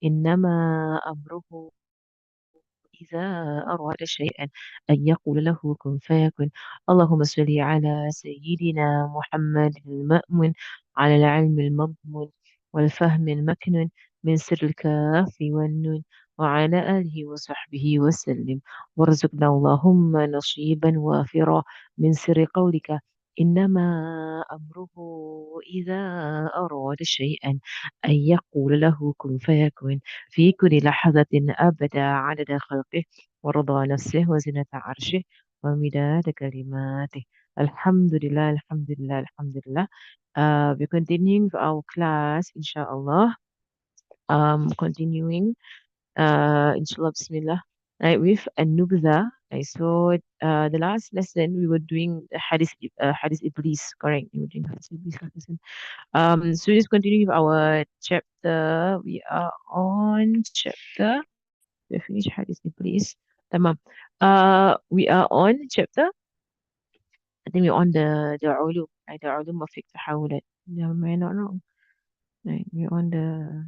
إنما أمره إذا أراد شيئا أن يقول له كن فيكن. اللهم صل على سيدنا محمد المأمون، على العلم المضمون والفهم المكنون، من سر الكاف والنون، وعلى آله وصحبه وسلم. وارزقنا اللهم نصيبا وافرا من سر قولك إنما أمره إذا أراد شيئا أن يقول له كن فيكن، في كل لحظة أبدا عدد خلقه ورضا نفسه وزنة عرشه ومداد كلماته. Alhamdulillah, Alhamdulillah, Alhamdulillah. We're continuing with our class, inshallah. Continuing, inshallah, Bismillah. Right, with AnNubdhah. Right, so, the last lesson we were doing Hadith Iblis, correct? We were doing Hadith Iblis last lesson. So just continuing with our chapter. We are on chapter. We have finished Hadith Iblis. Tamam. We are on chapter. I think we're on the ulum, right? The ulum of fiqh tahawulat. Am I not wrong? Right. We're on the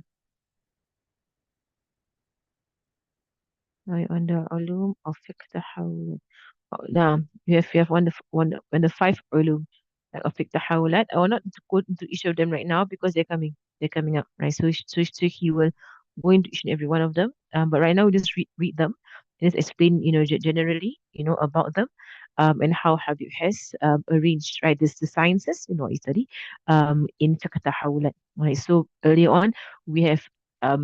ulum of fiqh tahawulat. Now we have one the five ulum of fiqh tahawulat. I will not to go into each of them right now because they're coming. They're coming up, right? So he will go into each and every one of them. But right now we just read them and just explain, generally, about them, and how Habib has arranged, right? This the sciences, you study, in fiqh tahawulat, right? So earlier on we have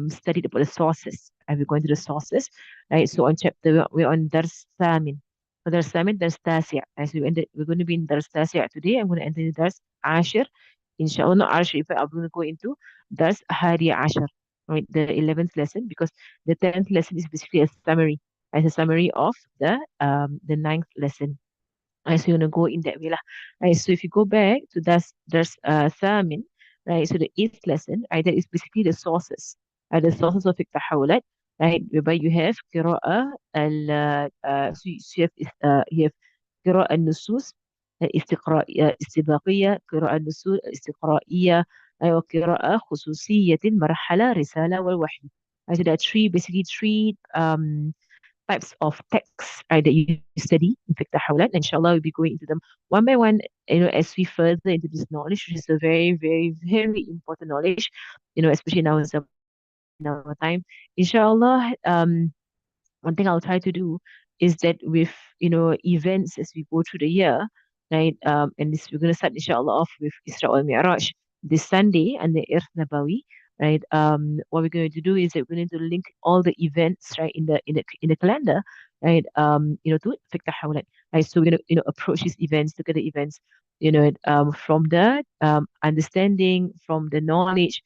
studied about the sources. And we're going to the sources, right? So on chapter we're on Dars Thamin. So Dars Thamin, Dars Tasi'. As we're going to be in Dars Tasi' today. I'm going to enter the Dars Ashir. Inshallah, not Ashir, but I'm going to go into Dars Hadi Ashir, right? The 11th lesson, because the 10th lesson is basically a summary, as a summary of the ninth lesson. Right, so you're gonna go in that way lah. Right, so if you go back to that's Thamin, right? So the eighth lesson, right? That is basically the sources of fiqh tahawulat, right? Whereby you have qira'ah you have قراءة النصوص استباقية، قراءة النصوص استقرائية، أيوة قراءة خصوصية، مرحلة، رسالة، والوحي. Right, so there are basically three types of texts, right, that you study in fiqh tahawulat. Inshallah, we'll be going into them one by one, as we further into this knowledge, which is a very, very, very important knowledge, especially now in our time. Inshallah, one thing I'll try to do is that with events as we go through the year, right? And this we're gonna start inshallah off with Isra al Mi'raj this Sunday and the Earth Nabawi, right? What we're going to do is that we're going to link all the events, right, in the calendar, right? To fiqh tahawulat, right? So we're gonna approach these events, look at the events, from the understanding, from the knowledge,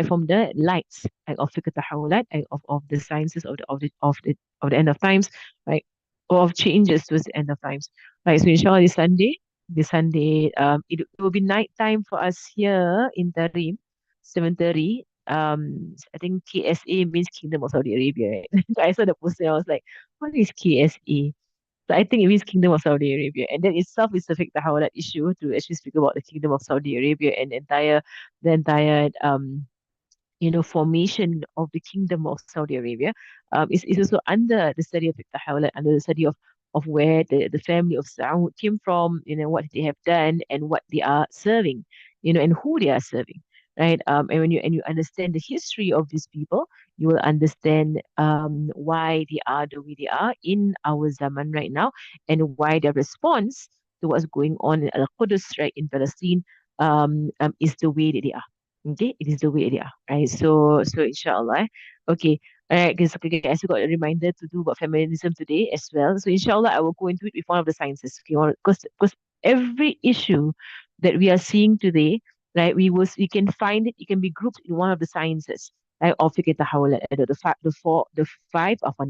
from the lights, like of fiqh tahawulat, of the sciences of the end of times, right? Or of changes towards the end of times. Right. So inshallah this Sunday, it will be night time for us here in Tarim, 7:30. I think KSA means Kingdom of Saudi Arabia, right? So I saw the poster, I was like, what is KSA? So I think it means Kingdom of Saudi Arabia. And that itself is a fiqh tahawulat issue to actually speak about the Kingdom of Saudi Arabia and the entire formation of the Kingdom of Saudi Arabia, is also under the study of Tahawala, under the study of where the family of Saud came from, what they have done and what they are serving, and who they are serving, right? And when you understand the history of these people, you will understand why they are the way they are in our Zaman right now, and why their response to what's going on in Al-Qudus, right, in Palestine, is the way that they are. Okay, it is the way they are, right? So inshallah. Okay. All right, guys. Okay, guys, I got a reminder to do about feminism today as well. So inshallah, I will go into it with one of the sciences. Okay, because every issue that we are seeing today, right, we can find it. It can be grouped in one of the sciences. Right, of fiqh tahawulat, the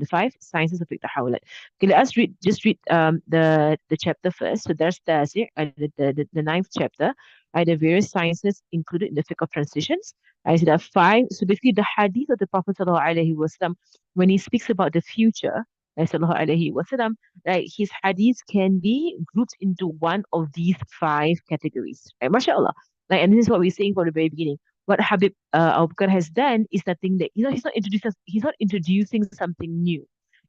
five sciences of fiqh tahawulat. Okay, let us read the chapter first. So there's the ninth chapter, the various sciences included in the fiqh of transitions. So there are five. So basically, the hadith of the Prophet sallallahu alaihi wasallam, when he speaks about the future, sallallahu alaihi wasallam, right, his hadith can be grouped into one of these five categories. Right, mashallah. Like, and this is what we're saying from the very beginning. what Habib Abu Bakr has done is nothing that he's not introducing something new.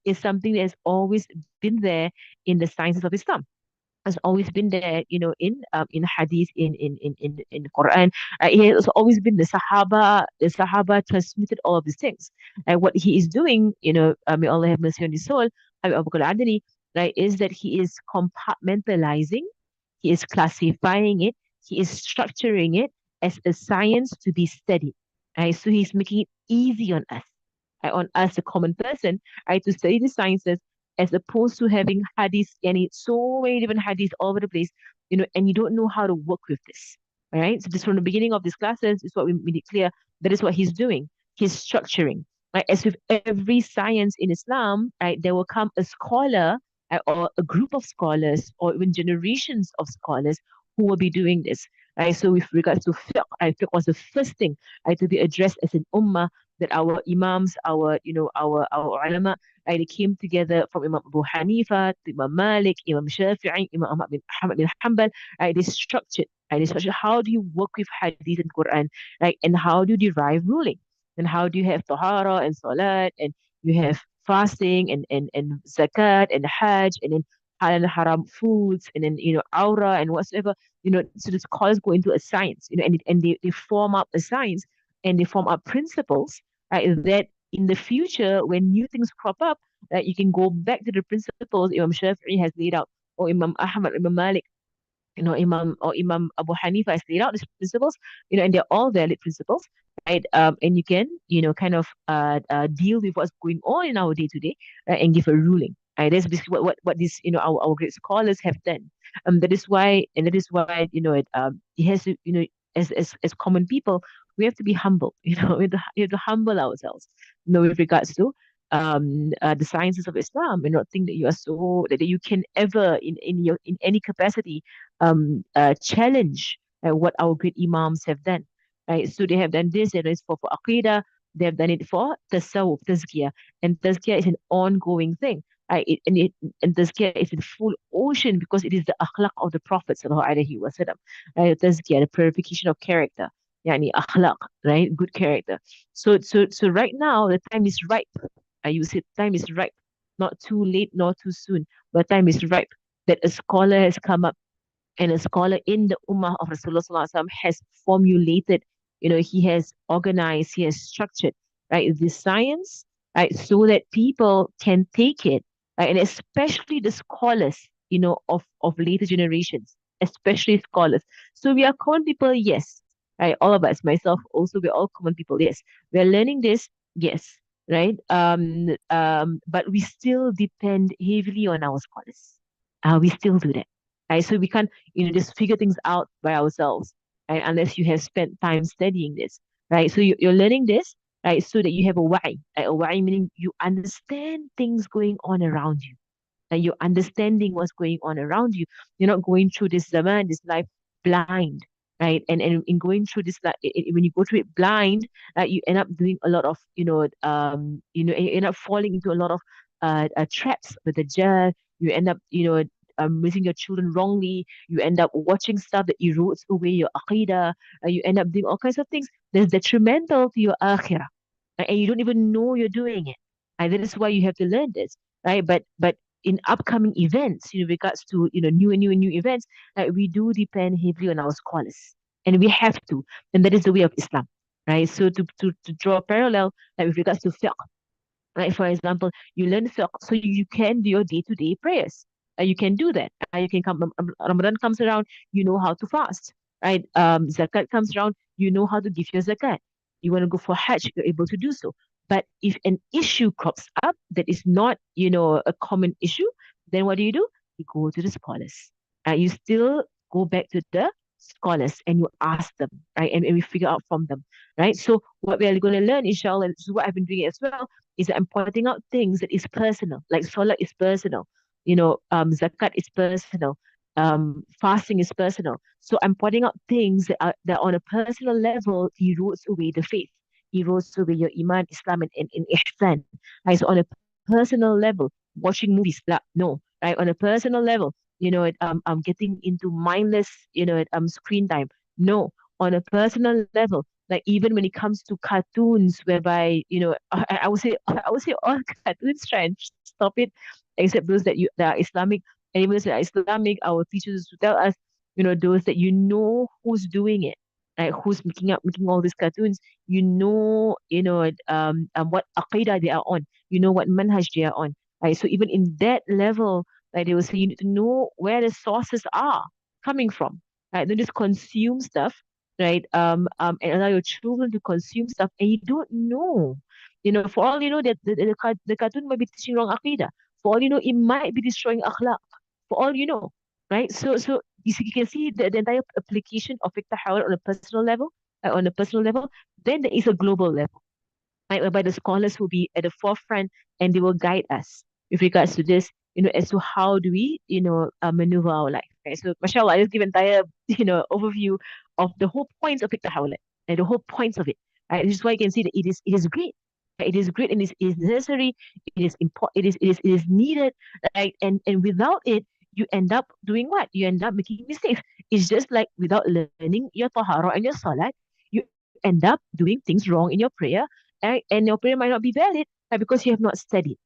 It's something that has always been there in the sciences of Islam, has always been there, in hadith, in Quran. It has always been the Sahaba. The Sahaba transmitted all of these things. And what he is doing, may Allah have mercy on his soul, Abu Bakr Adani, right, is that he is compartmentalizing, he is classifying it, he is structuring it as a science to be studied. Right? So he's making it easy on us, the common person, right, to study the sciences as opposed to having hadiths, and so many different hadiths all over the place, and you don't know how to work with this. All right. So just from the beginning of these classes is what we made it clear. That is what he's doing. He's structuring. Right. As with every science in Islam, right, there will come a scholar, or a group of scholars, or even generations of scholars who will be doing this. Right. So with regards to fiqh, fiqh was the first thing, right, to be addressed as an ummah, that our imams, our ulama, right, they came together from Imam Abu Hanifa to Imam Malik, Imam Shafi'i, Imam Ahmad bin Hanbal, right, they structured how do you work with hadith and Quran, right, and how do you derive ruling, and how do you have tahara and salat, and you have fasting, and zakat and hajj, and then halal and haram foods, and then aura and whatsoever, so the scholars go into a science, and they form up a science, and they form up principles, right, that in the future, when new things crop up, right, you can go back to the principles Imam Shafi'i has laid out, or Imam Ahmad, Imam Malik, Imam Abu Hanifa has laid out these principles, and they're all valid principles, right? And you can, kind of deal with what's going on in our day to day, right, and give a ruling. Right? That's basically what these, our great scholars have done. That is why, it has to, as common people, we have to be humble. We have to humble ourselves, with regards to the sciences of Islam, and not think that you are so that you can ever in any capacity challenge what our great imams have done. Right? So they have done this, and it's for Aqidah, they have done it for tasawwuf, tazkiyah. And tazkiyah is an ongoing thing. Right? And tazkiyah is in full ocean because it is the akhlaq of the Prophet sallallahu alaihi wasallam. Right? Tazkiyah, the purification of character. Yani akhlaq, right? Good character. So right now the time is ripe. You said time is ripe, not too late nor too soon, but time is ripe that a scholar has come up, and a scholar in the Ummah of Rasulullah Sallallahu Alaihi Wasallam has formulated, he has organized, he has structured, right, this science, right, so that people can take it, right, and especially the scholars, of later generations, especially scholars. So we are common people, yes, right, all of us, myself also, we're all common people, yes. We're learning this, yes, right, but we still depend heavily on our scholars. We still do that. Right? So we can't, just figure things out by ourselves, right? Unless you have spent time studying this, right? So you're learning this, right? So that you have a why, right? A why meaning you understand things going on around you, and you're understanding what's going on around you. You're not going through this zaman, this life blind, right? And in going through this, like, when you go through it blind, you end up doing a lot of, you end up falling into a lot of traps with the jar. You end up, raising your children wrongly. You end up watching stuff that erodes away your aqidah. You end up doing all kinds of things that's detrimental to your akhirah, right? And you don't even know you're doing it. And that is why you have to learn this, right? But in upcoming events, regards to new events, we do depend heavily on our scholars, and we have to, and that is the way of Islam, right? So to draw a parallel, like with regards to fiqh, right? For example, you learn fiqh so you can do your day-to-day prayers. You can do that. You can come, Ramadan comes around, you know how to fast, right? Zakat comes around, you know how to give your zakat. You want to go for Hajj, you're able to do so. But if an issue crops up that is not, a common issue, then what do? You go to the scholars. You still go back to the scholars and you ask them, right? And we figure out from them, right? So what we are going to learn, inshallah, and this is what I've been doing as well, is that I'm pointing out things that is personal, like salat is personal, zakat is personal, fasting is personal. So I'm pointing out things that on a personal level erodes away the faith, erodes away your iman, Islam, and ihsan. Right? So on a personal level, watching movies, no, right? On a personal level, I'm getting into mindless, screen time. No, on a personal level, Like even when it comes to cartoons, whereby I would say I would say all cartoons try and stop it, except those that are Islamic. And even those that are Islamic, our teachers to tell us, those that who's doing it, right? Who's making all these cartoons. What aqidah they are on. You know what manhaj they are on. Right? So even in that level, like they will say, you need to know where the sources are coming from. Right? Don't just consume stuff, right? And allow your children to consume stuff, and you don't know. For all you know, that the cartoon might be teaching wrong aqidah. For all you know, it might be destroying akhlaq. For all you know, right? So you can see the entire application of fiqh tahawul on a personal level. Then there is a global level, right, whereby the scholars will be at the forefront and they will guide us with regards to this, as to how do we, maneuver our life. Right? So, mashallah, I just give entire, overview of the whole points of Iqtahawla and the whole points of it. Right? This is why you can see that it is great. Right? It is great and it is necessary. It is important. It is needed. Right? And without it, you end up doing what? You end up making mistakes. It's just like without learning your tahara and your salat, you end up doing things wrong in your prayer, right? And your prayer might not be valid, right? Because you have not studied,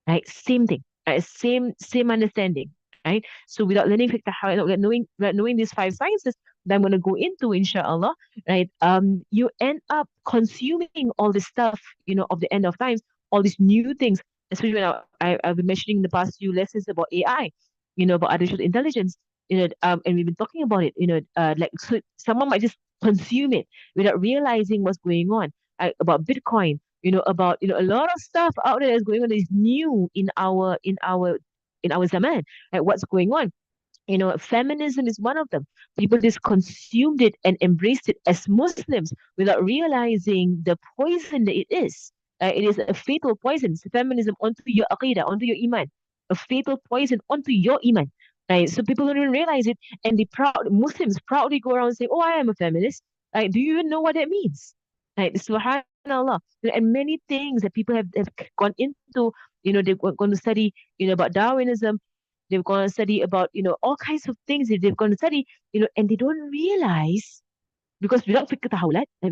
right? Same thing, right? Same understanding, right? So without learning fiqh tahawul, without knowing these five sciences that I'm going to go into, inshallah, right? You end up consuming all this stuff, of the end of times, all these new things. Especially when I've been mentioning in the past few lessons about AI, about artificial intelligence, and we've been talking about it, like so someone might just consume it without realizing what's going on, about Bitcoin, about a lot of stuff out there that's going on that is new in our zaman, right? What's going on? Feminism is one of them. People just consumed it and embraced it as Muslims without realizing the poison that it is. It is a fatal poison. It's feminism onto your aqidah, onto your iman. A fatal poison onto your iman. Right? So people don't even realize it, and Muslims proudly go around and say, "Oh, I am a feminist." Right? Do you even know what that means? Right? Subhanallah. And many things that people have gone into, they've gone to study, about Darwinism. They've gone to study about, all kinds of things that they've gone to study, and they don't realize, because without fiqh tahawulat, they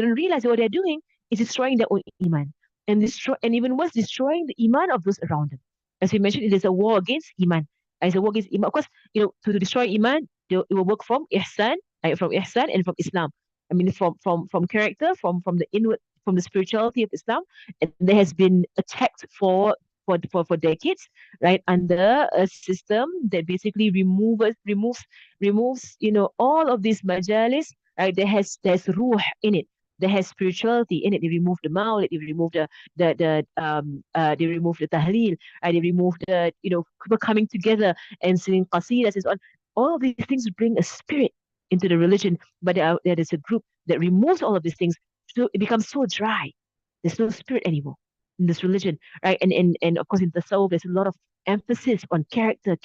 don't realize that what they're doing is destroying their own iman. And even worse, destroying the iman of those around them. As we mentioned, it is a war against iman. It's a war against iman. Of course, to destroy iman, it will work from ihsan, right, from ihsan and from Islam. I mean, from character, from the inward, from the spirituality of Islam, and there has been attacked for decades, right, under a system that basically removes, all of these majalis, right? There's ruh in it. There has spirituality in it. They remove the maulid, they remove the tahleel, they remove the, people coming together and singing qasidas and so on. All of these things bring a spirit into the religion, but there is a group that removes all of these things, so it becomes so dry. There's no spirit anymore in this religion, right? And of course in Tasawwuf, there's a lot of emphasis on character,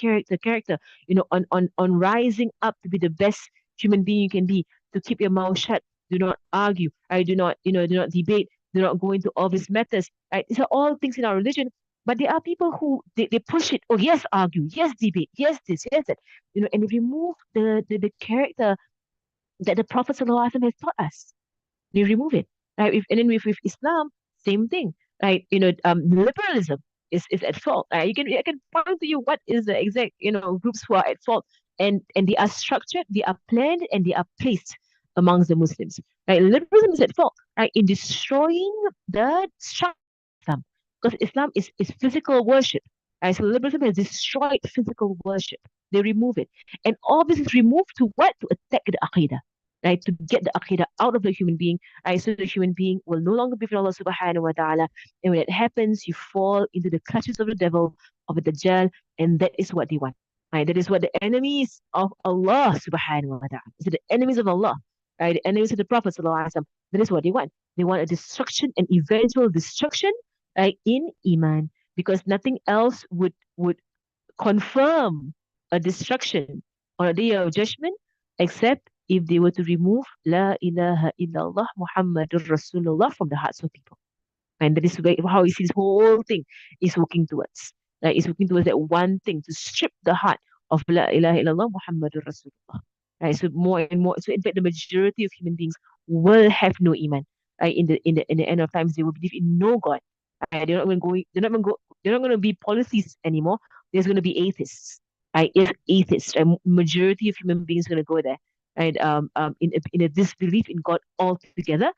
on rising up to be the best human being you can be, to keep your mouth shut, do not argue, right? Do not debate, do not go into all these matters, right? These are all things in our religion, but there are people who they push it. Oh, yes, argue, yes, debate, yes, this, yes, that, and they remove the character that the Prophet ﷺ has taught us. They remove it, right? And then with Islam, same thing, right? Liberalism is at fault. Right? I can point to you what is the exact, groups who are at fault, and they are structured, they are planned, and they are placed amongst the Muslims, right? Liberalism is at fault, right, in destroying the structure of Islam, because Islam is physical worship, right? So liberalism has destroyed physical worship. They remove it, and all this is removed to what? To attack the aqidah, right? To get the aqidah out of the human being, right? So the human being will no longer be for Allah subhanahu wa ta'ala. And when it happens, you fall into the clutches of the devil, of the Dajjal, and that is what they want. Right? That is what the enemies of Allah subhanahu wa ta'ala. So the enemies of Allah, right? The enemies of the Prophet sallallahu alaihi wasallam. That is what they want. They want a destruction, an eventual destruction, right, in Iman. Because nothing else would confirm a destruction on a day of judgment except if they were to remove La ilaha illallah Muhammadur Rasulullah from the hearts of people. And that is how you see this whole thing is working towards. Right? It's working towards that one thing, to strip the heart of La ilaha illallah Muhammadur Rasulullah. Right? So more and more. So in fact, the majority of human beings will have no iman. In the end of times, they will believe in no God. They're not even going. They're not even go. They're not going to be polytheists anymore. There's going to be atheists. Atheists. Majority of human beings are going to go there. In a disbelief in God altogether.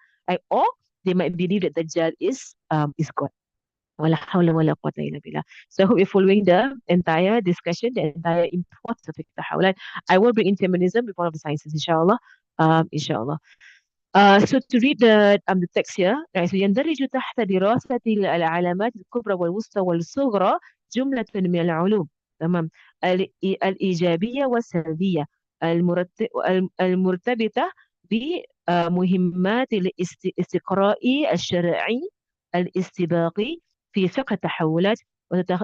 Or they might believe that Dajjal is God. ولا حول ولا قوة إلا بالله. So I hope you're following the entire discussion, the entire importance of التحولات. I will bring in feminism with one of the sciences, inshallah. Inshallah. So to read the text here, right, so يندرج تحت دراسة العلامات الكبرى والوسطى والصغرى جملة من العلوم. تمام. الإيجابية والسلبية المرتبطة بمهمات الاستقراء الشرعي الاستباقي في فقه التحولات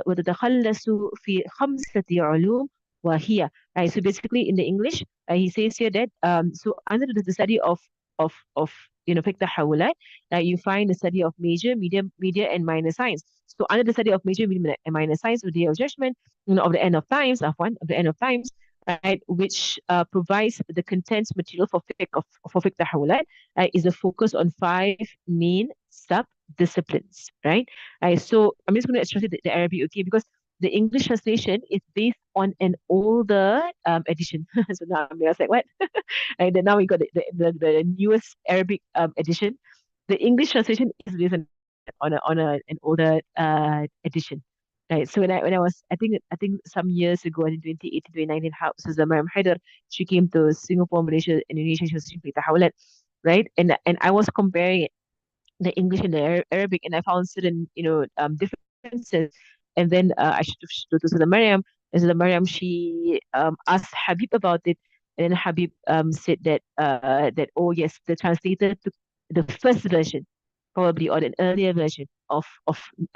وتتخلص في 5 علوم وهي. Right, so basically in the English, he says here that so under the study of fiqh tahawulat, you find the study of major, medium, media, and minor science. So under the study of major, medium, and minor science, the day of judgment, of the end of times, of the end of times, right, which provides the content material for fiqh tahawulat, is a focus on 5 main sub disciplines, right? So I'm just going to translate the Arabic, okay, because the English translation is based on an older edition. So now I was like, what? And then now we got the newest Arabic edition. The English translation is based on an older edition. Right. So when I was I think some years ago, in 2018, 2019, how Susan Mariam Haider, she came to Singapore, Malaysia, Indonesia, she was teaching Tahawalat, right? And I was comparing the English and the Arabic, and I found certain differences. And then I showed to Sudan Mariam, and Sudan Mariam, she asked Habib about it, and then Habib said that, oh yes, the translator took the first version, probably, or an earlier version of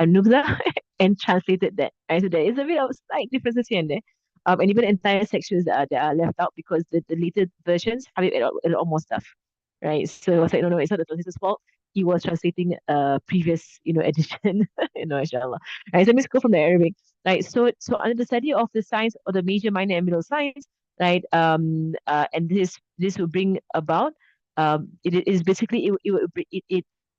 AnNubdhah and translated that. Right? So there is a bit of slight differences here and there. And even entire sections that are left out because the later versions have a lot more stuff, right? So it was like, no, no, it's not the translator's fault. He was translating a previous, edition, inshallah. Right, so let me go from the Arabic. Right, so under the study of the science or the major, minor, and middle science, right, and this will bring about, it is basically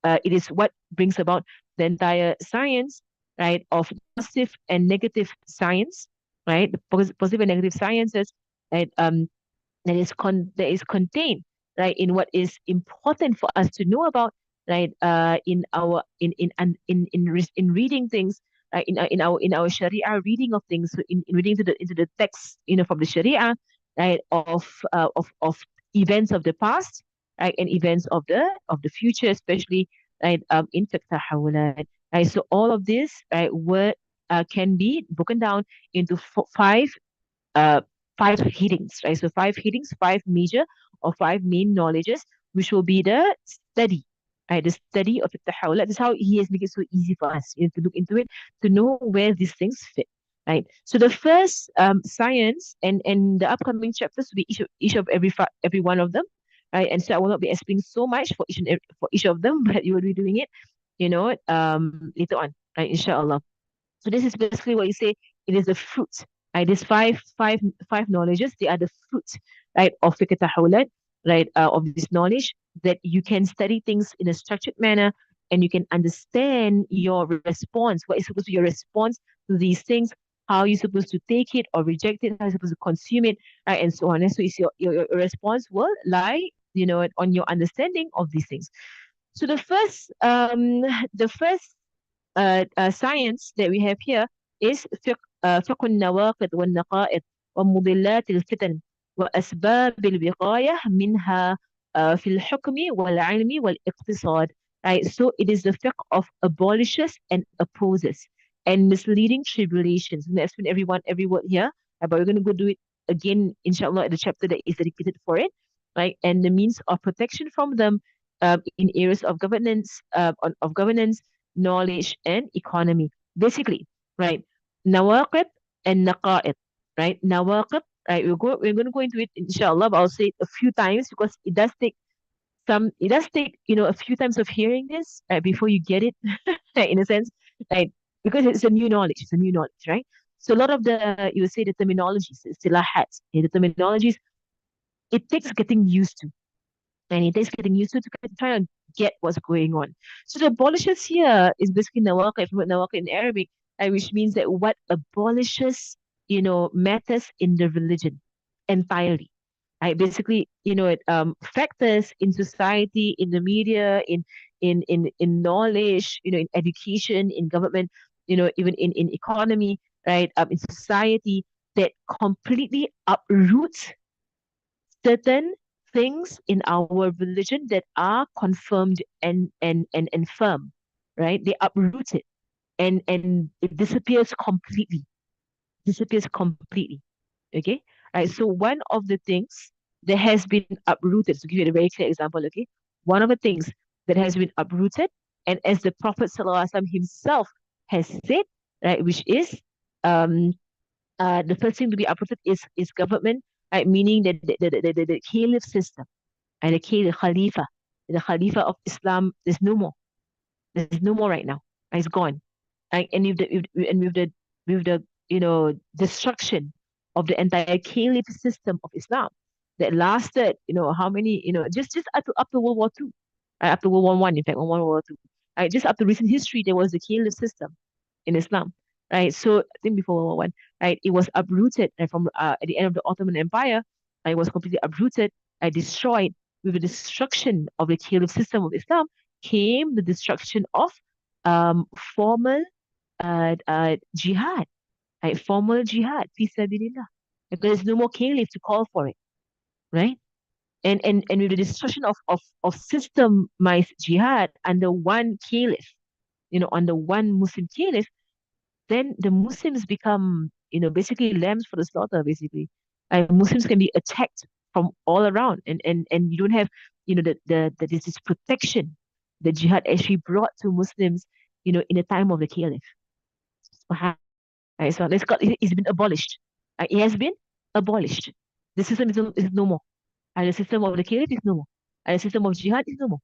it is what brings about the entire science, right, of positive and negative science, right, the positive and negative sciences, right, that is contained, right, in what is important for us to know about, right, in our in reading things, in our Sharia reading of things, so in reading into the text, from the Sharia, right, of events of the past, right, and events of the future, especially, right, in fiqh tahawulat, right. So all of this, right, word can be broken down into five uh, 5 headings, right? So 5 headings, 5 major or 5 main knowledges, which will be the study, right? The study of the tahawul. That's how he has made it so easy for us, to look into it, to know where these things fit, right? So the first science and the upcoming chapters will be each of every one of them, right? And so I will not be explaining so much for each of them, but you will be doing it, later on, right? Inshallah. So this is basically what you say. It is the fruit. Right? These five knowledges. They are the fruit, right, of fiqh tahawulat, right, of this knowledge that you can study things in a structured manner, and you can understand your response. What is supposed to be your response to these things? How you're supposed to take it or reject it? How you're supposed to consume it, right, and so on. And so, it's your response will lie, on your understanding of these things. So the first science that we have here is فقه النواقض والنقائض ومضلات الفتن وأسباب الوقاية منها في الحكم والعلم والاقتصاد. Right? So it is the fiqh of abolishes and opposes and misleading tribulations. And that's when every word here, but we're going to go do it again, inshallah, at the chapter that is dedicated for it, right? And the means of protection from them in areas of governance, knowledge, and economy. Basically, right? Nawaqib and naqa'id, right? Nawaqib, right? We're going to go into it, inshallah, but I'll say it a few times because it does take a few times of hearing this, right, before you get it, right, in a sense, right? Because it's a new knowledge, right? So a lot of you would say the terminologies, istilahat, the terminologies, it takes getting used to, and it takes getting used to try to get what's going on. So the abolishes here is basically nawaqi, from nawaqi in Arabic, which means that what abolishes, matters in the religion entirely. Right? Basically, factors in society, in the media, in knowledge, in education, in government, even in economy, right? In society that completely uproots certain things in our religion that are confirmed and firm, right? They uproot it and it disappears completely. Okay, right. So one of the things that has been uprooted, to give you a very clear example, okay, one of the things that has been uprooted, and as the Prophet ﷺ himself has said, right, which is um the first thing to be uprooted is government, right? Meaning that the caliph system and the Khalifa of Islam, there's no more. There's no more right now. It's gone. And with the destruction of the entire caliph system of Islam that lasted, how many, just up to World War Two, right? Up to World War One, in fact, World War Two. Right? Just up to recent history, there was the caliph system in Islam, right? So I think before World War One, right, it was uprooted and from at the end of the Ottoman Empire, it was completely uprooted, destroyed. With the destruction of the caliph system of Islam came the destruction of formal jihad, right? Formal jihad, fi sabilillah, because there's no more caliph to call for it, right? And with the destruction of systemized jihad under one caliph, under one Muslim caliph, then the Muslims become, basically lambs for the slaughter, basically. Muslims can be attacked from all around, and you don't have, there's this protection that jihad actually brought to Muslims, in the time of the caliph. Subhan- Right, so it's been abolished. It has been abolished. The system is no more. And the system of the caliph is no more. And the system of jihad is no more.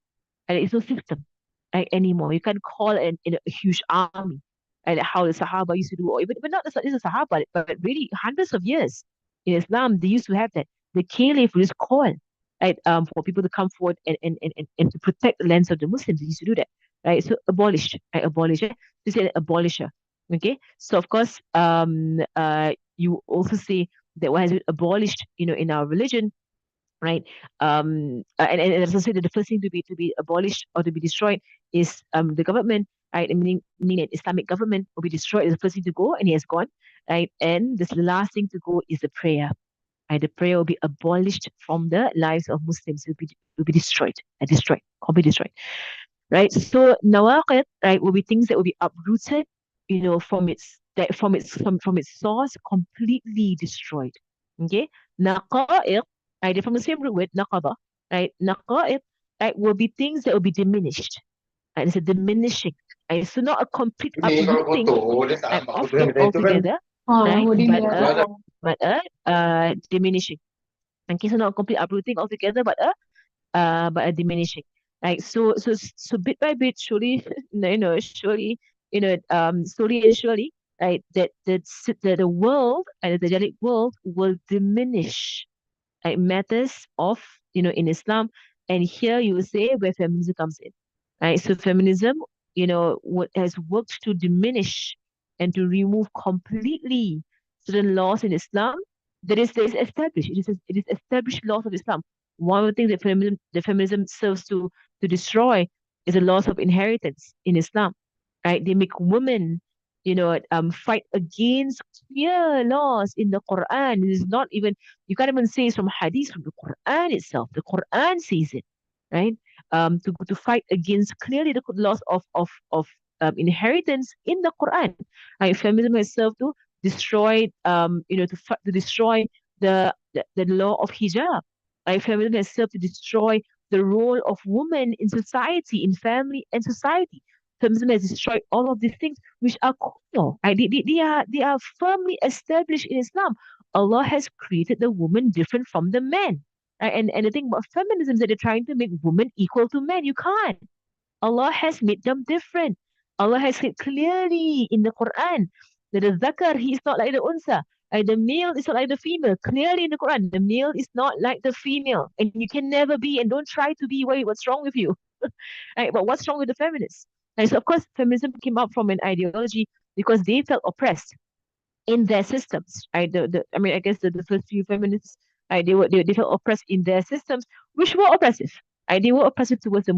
And it's no system, right, anymore. You can't call in a huge army and how the Sahaba used to do, or even but not just the Sahaba, but really hundreds of years in Islam, they used to have that. The Caliph would just call, right, for people to come forward and to protect the lands of the Muslims. They used to do that, right? So abolished, right? Abolish it. They say abolisher. Okay. So of course, you also say that what has been abolished, in our religion, right? And as I said, the first thing to be abolished or to be destroyed is the government, right? Meaning that Islamic government will be destroyed is the first thing to go, and it has gone, right? And this last thing to go is the prayer. Right? The prayer will be abolished from the lives of Muslims. Will be destroyed, completely destroyed, right? So nawaqid, right, will be things that will be uprooted, from its source, completely destroyed. Okay, naqa'iq, right, they're from the same root word, naqaba, right? Naqa'iq, right, will be things that will be diminished. Right? It's a diminishing. Right? So not a complete Ini kalau uprooting, foto, dia tak right, nampak of foto it yang itu kan. altogether, right? Holding But the a Kalau but a diminishing. Okay, so not a complete uprooting altogether, but a diminishing. Right. So bit by bit, surely, surely, slowly and surely, right, that the world and the Jalic world will diminish, right, matters of, in Islam. And here you will say where feminism comes in, right? So feminism, what has worked to diminish and to remove completely certain laws in Islam that is established. It is established laws of Islam. One of the things that feminism serves to destroy is the laws of inheritance in Islam, right? They make women, fight against clear laws in the Quran. It is not even, you can't even say it's from Hadith, from the Quran itself. The Quran says it, right? To fight against clearly the laws of inheritance in the Quran. Right? Feminism has served to destroy, to destroy the law of hijab. Right? Feminism has served to destroy the role of women in society, in family and society. Feminism has destroyed all of these things which are core. Right? They are firmly established in Islam. Allah has created the woman different from the man. Right? And the thing about feminism is that they're trying to make women equal to men. You can't. Allah has made them different. Allah has said clearly in the Quran that the zakar, he is not like the unsa. The male is not like the female. Clearly in the Quran, the male is not like the female, and you can never be, and don't try to be. What's wrong with you? Right? But what's wrong with the feminists? And so, of course, feminism came out from an ideology because they felt oppressed in their systems. Right? I mean, I guess the first few feminists, right, they felt oppressed in their systems, which were oppressive. Right? They were oppressive towards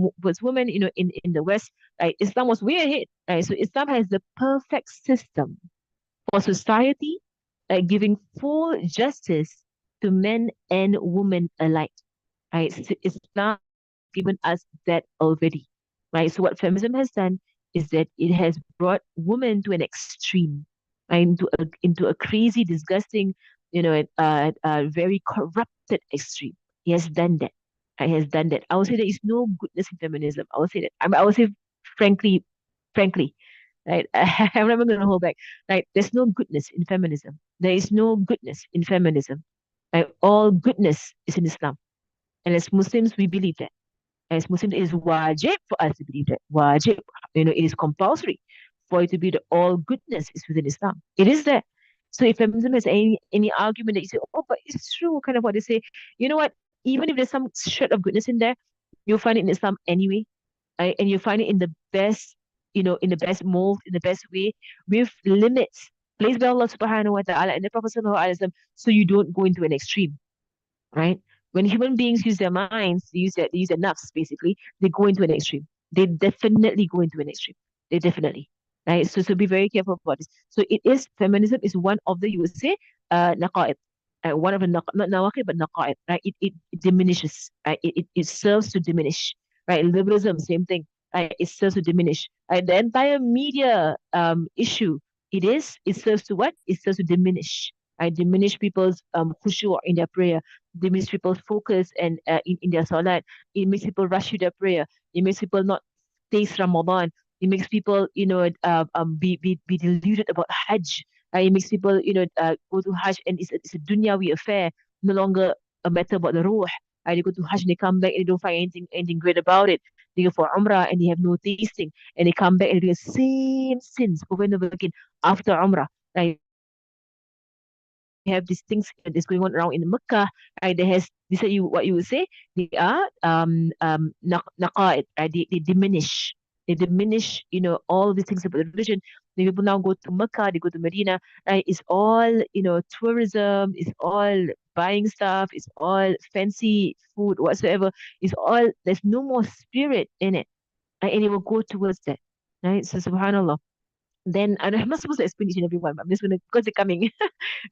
women, in the West. Right? Islam was way ahead. Right? So Islam has the perfect system for society, giving full justice to men and women alike. Right? So Islam given us that already, right? So what feminism has done is that it has brought women to an extreme, right? Into a crazy, disgusting, very corrupted extreme. He has done that. He has done that. I would say there is no goodness in feminism. I would say that. I would say frankly, right? I'm never going to hold back. Right? There's no goodness in feminism. There is no goodness in feminism. Right? All goodness is in Islam. And as Muslims, we believe that. As Muslims, it is wajib for us to believe that. Wajib, it is compulsory for it to be the all goodness is within Islam. It is there. So if feminism has any argument that you say, oh, but it's true, kind of what they say, you know what? Even if there's some shred of goodness in there, you'll find it in Islam anyway, right? And you'll find it in the best, in the best mold, in the best way, with limits placed by Allah subhanahu wa ta'ala and the Prophet sallallahu alaihi wasallam, so you don't go into an extreme, right? When human beings use their minds, they use their nafs basically, they go into an extreme. They definitely go into an extreme. They definitely, right? So be very careful about this. So it is feminism is one of the, you would say, naqa'id. One of the not nawaqid but naqa'id, right? It diminishes, right? It serves to diminish, right? Liberalism, same thing, right? It serves to diminish. Right? The entire media issue, it serves to what? It serves to diminish. I diminish people's khushu' in their prayer, diminish people's focus and in their salat. It makes people rush to their prayer. It makes people not taste Ramadan. It makes people, be deluded about Hajj. It makes people, go to Hajj and it's a dunyawi affair, no longer a matter about the ruh. They go to Hajj and they come back and they don't find anything great about it. They go for Umrah and they have no tasting, and they come back and they do the same sins over and over again after Umrah. Right? We have these things that's going on around in Mecca, right? There has this are you what you would say, they are naqa'id, right? They diminish. They diminish, all these things about the religion. The people now go to Mecca, they go to Medina, right? It's all, tourism, it's all buying stuff, it's all fancy food, whatsoever. It's all there's no more spirit in it. Right? And it will go towards that. Right? So subhanAllah. Then I'm not supposed to explain each and every one, but I'm just gonna because they're coming.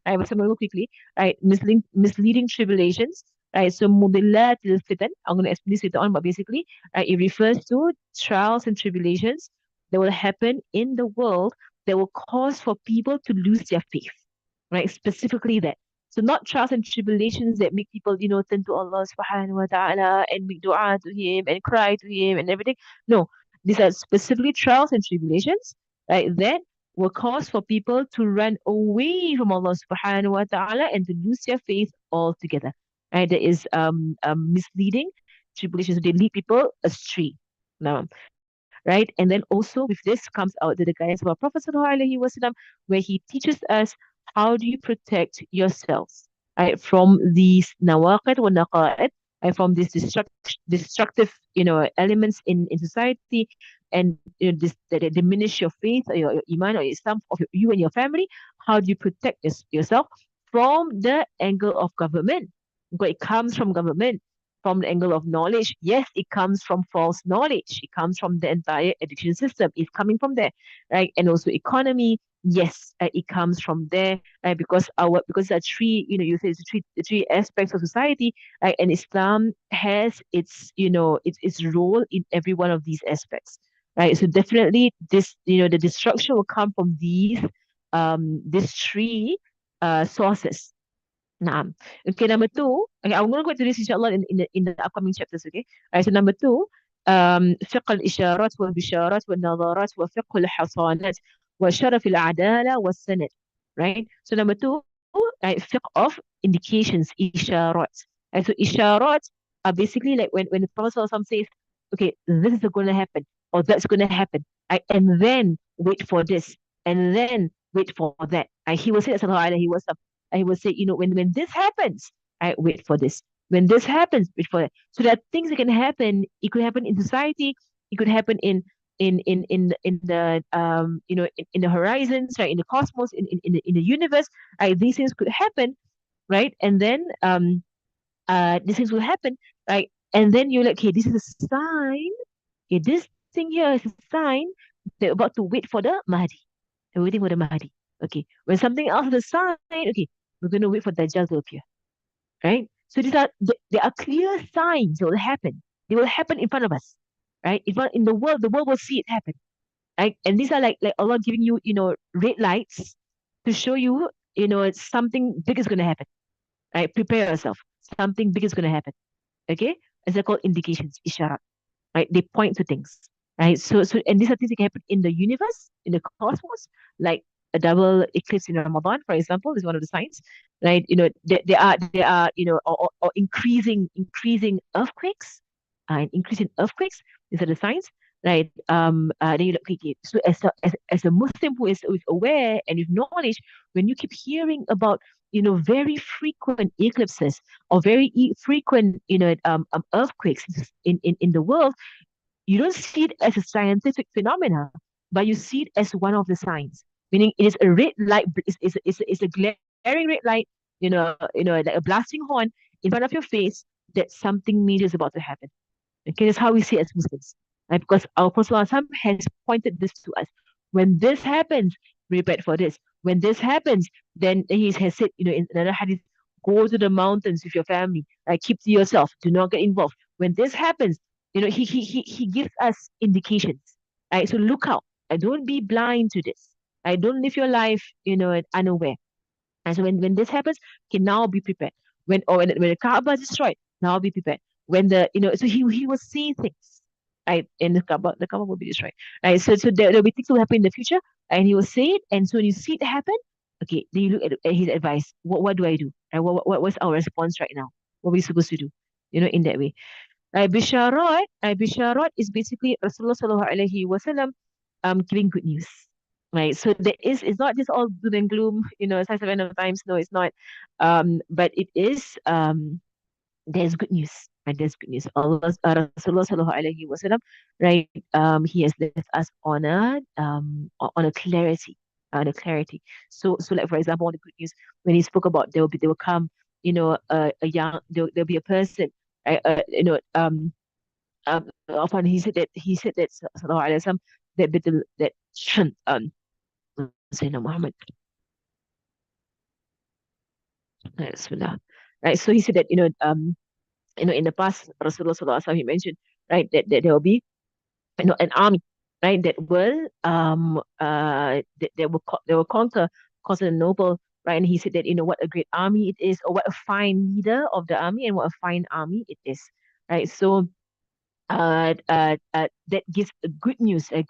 I was going to go quickly, right? Misleading tribulations, right? So mudillat fitan. I'm going to explain this later on, but basically, right, it refers to trials and tribulations that will happen in the world that will cause for people to lose their faith, right? Specifically that. So not trials and tribulations that make people, turn to Allah subhanahu wa ta'ala and make dua to Him and cry to Him and everything. No, these are specifically trials and tribulations, right? That will cause for people to run away from Allah subhanahu wa ta'ala and to lose their faith altogether. Right? There is misleading tribulations. They lead people astray. Now, right? And then also with this comes out the guidance of our Prophet sallallahu alaihi wasallam, where he teaches us how do you protect yourselves, right, from these nawaqid wa naqa'id, and from these destructive, elements in society, and this that they diminish your faith or your iman or Islam of you and your family. How do you protect yourself from the angle of government? Because it comes from government, from the angle of knowledge. Yes, it comes from false knowledge. It comes from the entire education system. It's coming from there, right? And also economy. Yes, it comes from there, right? Because there are three, you say it's the three aspects of society, right? And Islam has its role in every one of these aspects, right? So definitely this, the destruction will come from these three sources. Naam. Okay, number two. Okay, I'm going to go into this inshallah in the upcoming chapters. Okay. All right. So number two, فقه الإشارات والبشارات والنظارات وفقه الحصانات وشرف العدالة والسند. Right. So number two, right, fiqh of indications, isharat. And so isharat are basically like when the Prophet ﷺ says, okay, this is going to happen or that's going to happen, right? And then wait for this and then wait for that. And he will say that sallallahu alaihi wasallam. I will say, when this happens, I wait for this. When this happens, wait for that. So there are things that can happen. It could happen in society. It could happen in the in the horizons, right? In the cosmos, in the universe. Right? These things could happen, right? And then these things will happen, right? And then you're like, okay, this is a sign. Okay, this thing here is a sign that we're about to wait for the Mahdi. We're waiting for the Mahdi. Okay. When something else is a sign, okay, we're going to wait for Dajjal to appear, right? So there are clear signs that will happen. They will happen in front of us, right? In the world will see it happen, right? And these are like Allah giving you, red lights to show you, it's something big is going to happen, right? Prepare yourself. Something big is going to happen, okay? As they're called indications, isharat, right? They point to things, right? So and these are things that can happen in the universe, in the cosmos, like a double eclipse in Ramadan, for example, is one of the signs, right? There are or increasing earthquakes, and increasing earthquakes. These are the signs, right? Then you look, okay, so as a Muslim who is aware and with knowledge, when you keep hearing about very frequent eclipses or very frequent earthquakes in the world, you don't see it as a scientific phenomena, but you see it as one of the signs. Meaning, it is a red light, it's a glaring red light, like a blasting horn in front of your face that something major is about to happen. Okay, that's how we see it as Muslims. Right? Because our Prophet ﷺ has pointed this to us. When this happens, be prepared for this. When this happens, then he has said, in another hadith, go to the mountains with your family. Keep to yourself. Do not get involved. When this happens, he gives us indications. Right? So look out. And don't be blind to this. Don't live your life, unaware. And so when this happens, okay, now be prepared. When the Kaaba is destroyed, now be prepared. When so he will see things, right? And the Kaaba will be destroyed, right? So there'll be things will happen in the future, and he will say it. And so when you see it happen, okay, then you look at his advice. What do I do? Right? What's our response right now? What are we supposed to do? In that way. Bisharat is basically Rasulullah sallallahu alaihi wasallam giving good news. Right. So it's not just all doom and gloom, such a of times. No, it's not. But it is there's good news. Right? There's good news. Rasulullah sallallahu alaihi wasallam, right? He has left us on a clarity. On a clarity. So like for example, on the good news, when he spoke about there will come, a young there'll be a person, right? Often he said that sallallahu alaihi wasallam that Sayyidina Muhammad, Bismillah. Right. So he said that, in the past, Rasulullah sallallahu alaihi wasallam, he mentioned, right, that there will be, an army, right, that will conquer Constantinople, right? And he said that, what a great army it is, or what a fine leader of the army, and what a fine army it is, right? So that gives a good news that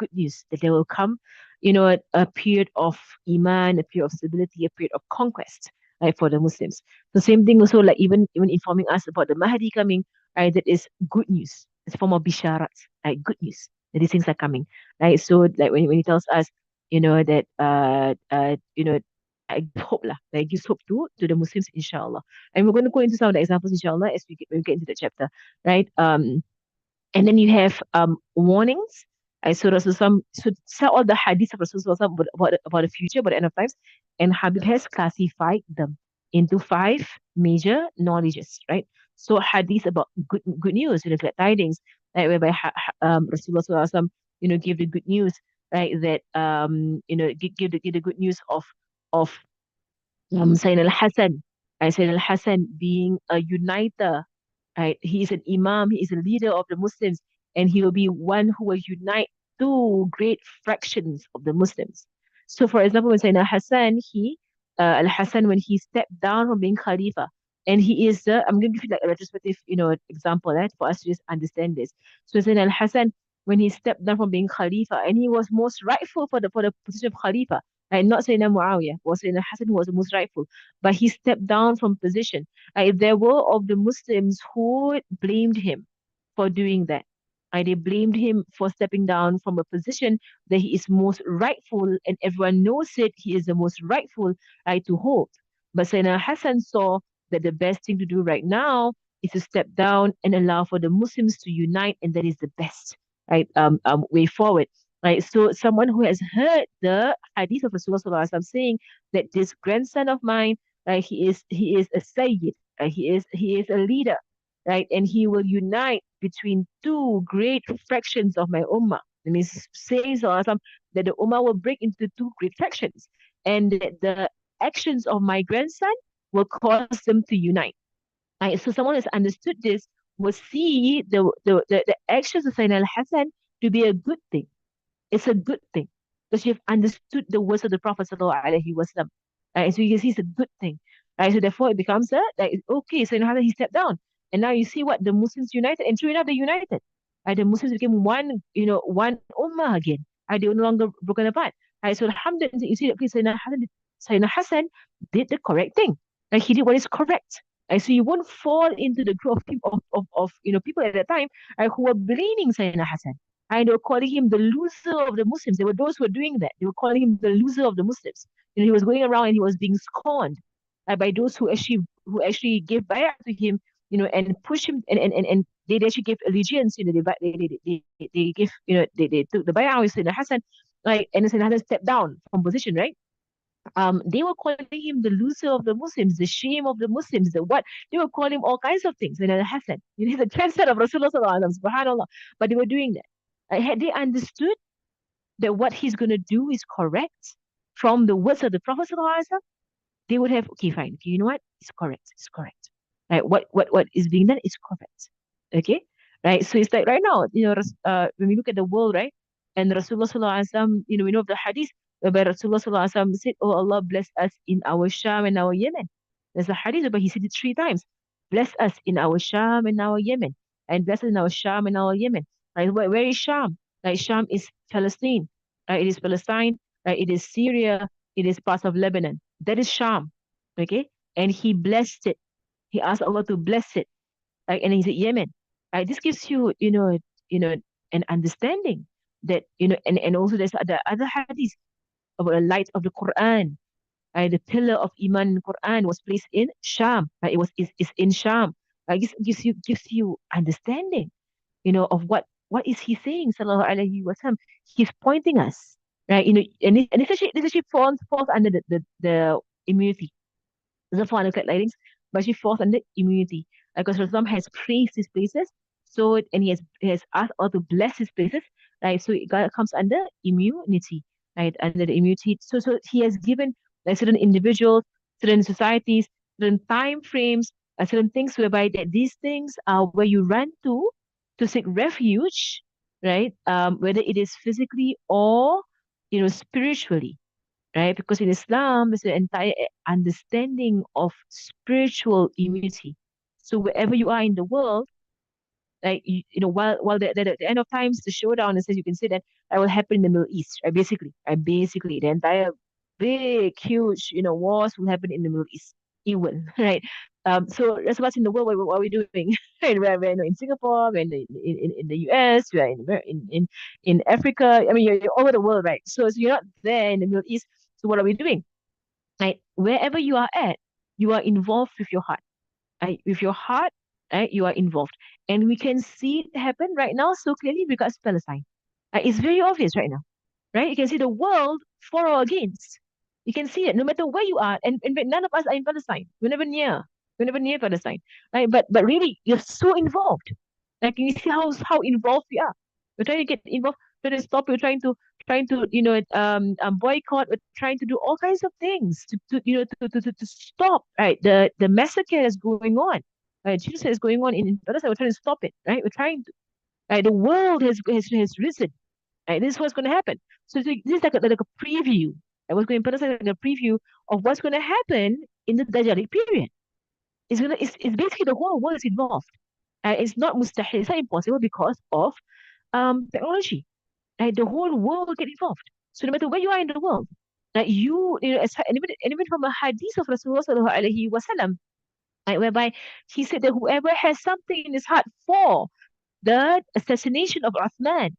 there will come, a period of iman, a period of stability, a period of conquest, right, for the Muslims. The same thing also, like even informing us about the Mahdi coming, right? That is good news. It's a form of bisharat, right? Good news that these things are coming, right? So like when he tells us, that I hope lah, that gives hope to the Muslims, inshallah. And we're going to go into some of the examples, inshallah, as when we get into the chapter, right? And then you have warnings. So Rasulullah should tell all the hadiths of Rasulullah about the future, about the end of times. And Habib has classified them into 5 major knowledges, right? So hadith about good news, glad tidings, right? Whereby Rasulullah SAW, give the good news, right? That give the good news of Sayyidina al-Hasan, Sayyidina al-Hasan being a uniter, right? He is an imam, he is a leader of the Muslims, and he will be one who will unite two great fractions of the Muslims. So, for example, when Sayyidina Hassan, Al-Hassan, when he stepped down from being Khalifa, and he is I'm going to give you like a retrospective, example, right, for us to just understand this. So, Sayyidina Al-Hassan, when he stepped down from being Khalifa, and he was most rightful for the position of Khalifa, right? Not Sayyidina Muawiyah, was Sayyidina Hassan who was the most rightful, but he stepped down from position. There were of the Muslims who blamed him for doing that. They blamed him for stepping down from a position that he is most rightful, and everyone knows it. He is the most rightful, right, to hold. But Sayyidina Hassan saw that the best thing to do right now is to step down and allow for the Muslims to unite, and that is the best right way forward. Right. So someone who has heard the hadith of Rasulullah Sallallahu Alaihi Wasallam saying that this grandson of mine, right, he is a sayyid, right, he is a leader, right, and he will unite between two great fractions of my ummah. It means saying Sallallahu Alaihi Wasallam that the ummah will break into two great fractions, and that the actions of my grandson will cause them to unite. Right? So someone who's understood this will see the actions of Sayyidina al-Hassan to be a good thing. It's a good thing because you've understood the words of the Prophet sallallahu alaihi wasallam. Right? So you can see it's a good thing. Right? So therefore it becomes a like okay, so now he stepped down. And now you see what the Muslims united, and true enough, they united. Right? The Muslims became one, one ummah again. Right? They were no longer broken apart. Right? So alhamdulillah, you see that okay, Sayyidina Hassan did the correct thing. Like he did what is correct. Right? So you won't fall into the group of people of people at that time, right, who were blaming Sayyidina Hassan. And they were calling him the loser of the Muslims. There were those who were doing that. They were calling him the loser of the Muslims. He was going around and he was being scorned by those who actually gave bay'ah to him, and pushed him, and they actually gave allegiance. They give, they took the bay'ah with Sayyidina Hassan, like, and Sayyidina Hassan stepped down from position, right? They were calling him the loser of the Muslims, the shame of the Muslims, the what? They were calling him all kinds of things. And Hassan, he's the grandson of Rasulullah sallallahu alaihi wasallam, subhanallah. But they were doing that. Had they understood that what he's going to do is correct from the words of the Prophet sallallahu alaihi wasallam, they would have, okay, fine. Okay, you know what? It's correct. It's correct. Right? What is being done is correct. Okay? Right? So it's like right now, when we look at the world, right? And Rasulullah Sallallahu Alaihi Wasallam, we know of the hadith whereby Rasulullah Sallallahu Alaihi Wasallam said, oh Allah, bless us in our Sham and our Yemen. There's a hadith where he said it 3 times. Bless us in our Sham and our Yemen. And bless us in our Sham and our Yemen. Right? Where is Sham? Right? Sham is Palestine. Right? It is Palestine. Right? It is Syria. It is parts of Lebanon. That is Sham. Okay? And he blessed it. He asked Allah to bless it. Like, and he said Yemen. Right? This gives you, an understanding that, and also there's other hadith about the light of the Quran. Right? The pillar of Iman in the Quran was placed in Sham. Right? It's in Sham. Like, this gives you understanding, of what is he saying, sallallahu alaihi wasallam. He's pointing us, right? And this actually falls under the immunity. Doesn't fall under flat lightings, but she falls under immunity. Because Rasulullah has praised his places, and he has asked Allah to bless his places, right? So it comes under immunity, right? Under the immunity. So he has given like certain individuals, certain societies, certain time frames, certain things whereby that these things are where you run to seek refuge, right? Whether it is physically or spiritually, right? Because in Islam, there's an entire understanding of spiritual immunity. So wherever you are in the world, like while the end of times, the showdown, as you can say that will happen in the Middle East, right? Basically, the entire big, huge, wars will happen in the Middle East. It will, right? So that's what's in the world. What are we doing? Right? We're in Singapore, we're in the US, we're in Africa. I mean, you're all over the world, right? So you're not there in the Middle East. So what are we doing? Right? Wherever you are at, you are involved with your heart. Right? With your heart, right? You are involved. And we can see it happen right now so clearly because Palestine. It's very obvious right now. Right? You can see the world for or against. You can see it no matter where you are. And none of us are in Palestine. We're never near. We're never near Palestine. Right? But really, you're so involved. Like you see how involved we are. We're trying to get involved, trying to stop, we're trying to boycott, we're trying to do all kinds of things to stop, right, the massacre that's going on. Right? Genocide is going on in Palestine. We're trying to stop it, right? We're trying to, right, the world has risen. Right? This is what's gonna happen. So this is like a preview. Right? What's going to Palestine like a preview of what's gonna happen in the Dajjalic period. It's basically the whole world is involved. It's not mustahil, it's not impossible because of technology. Right? The whole world will get involved. So no matter where you are in the world, right, and even from a hadith of Rasulullah sallallahu alaihi wasallam, right, whereby he said that whoever has something in his heart for the assassination of Uthman,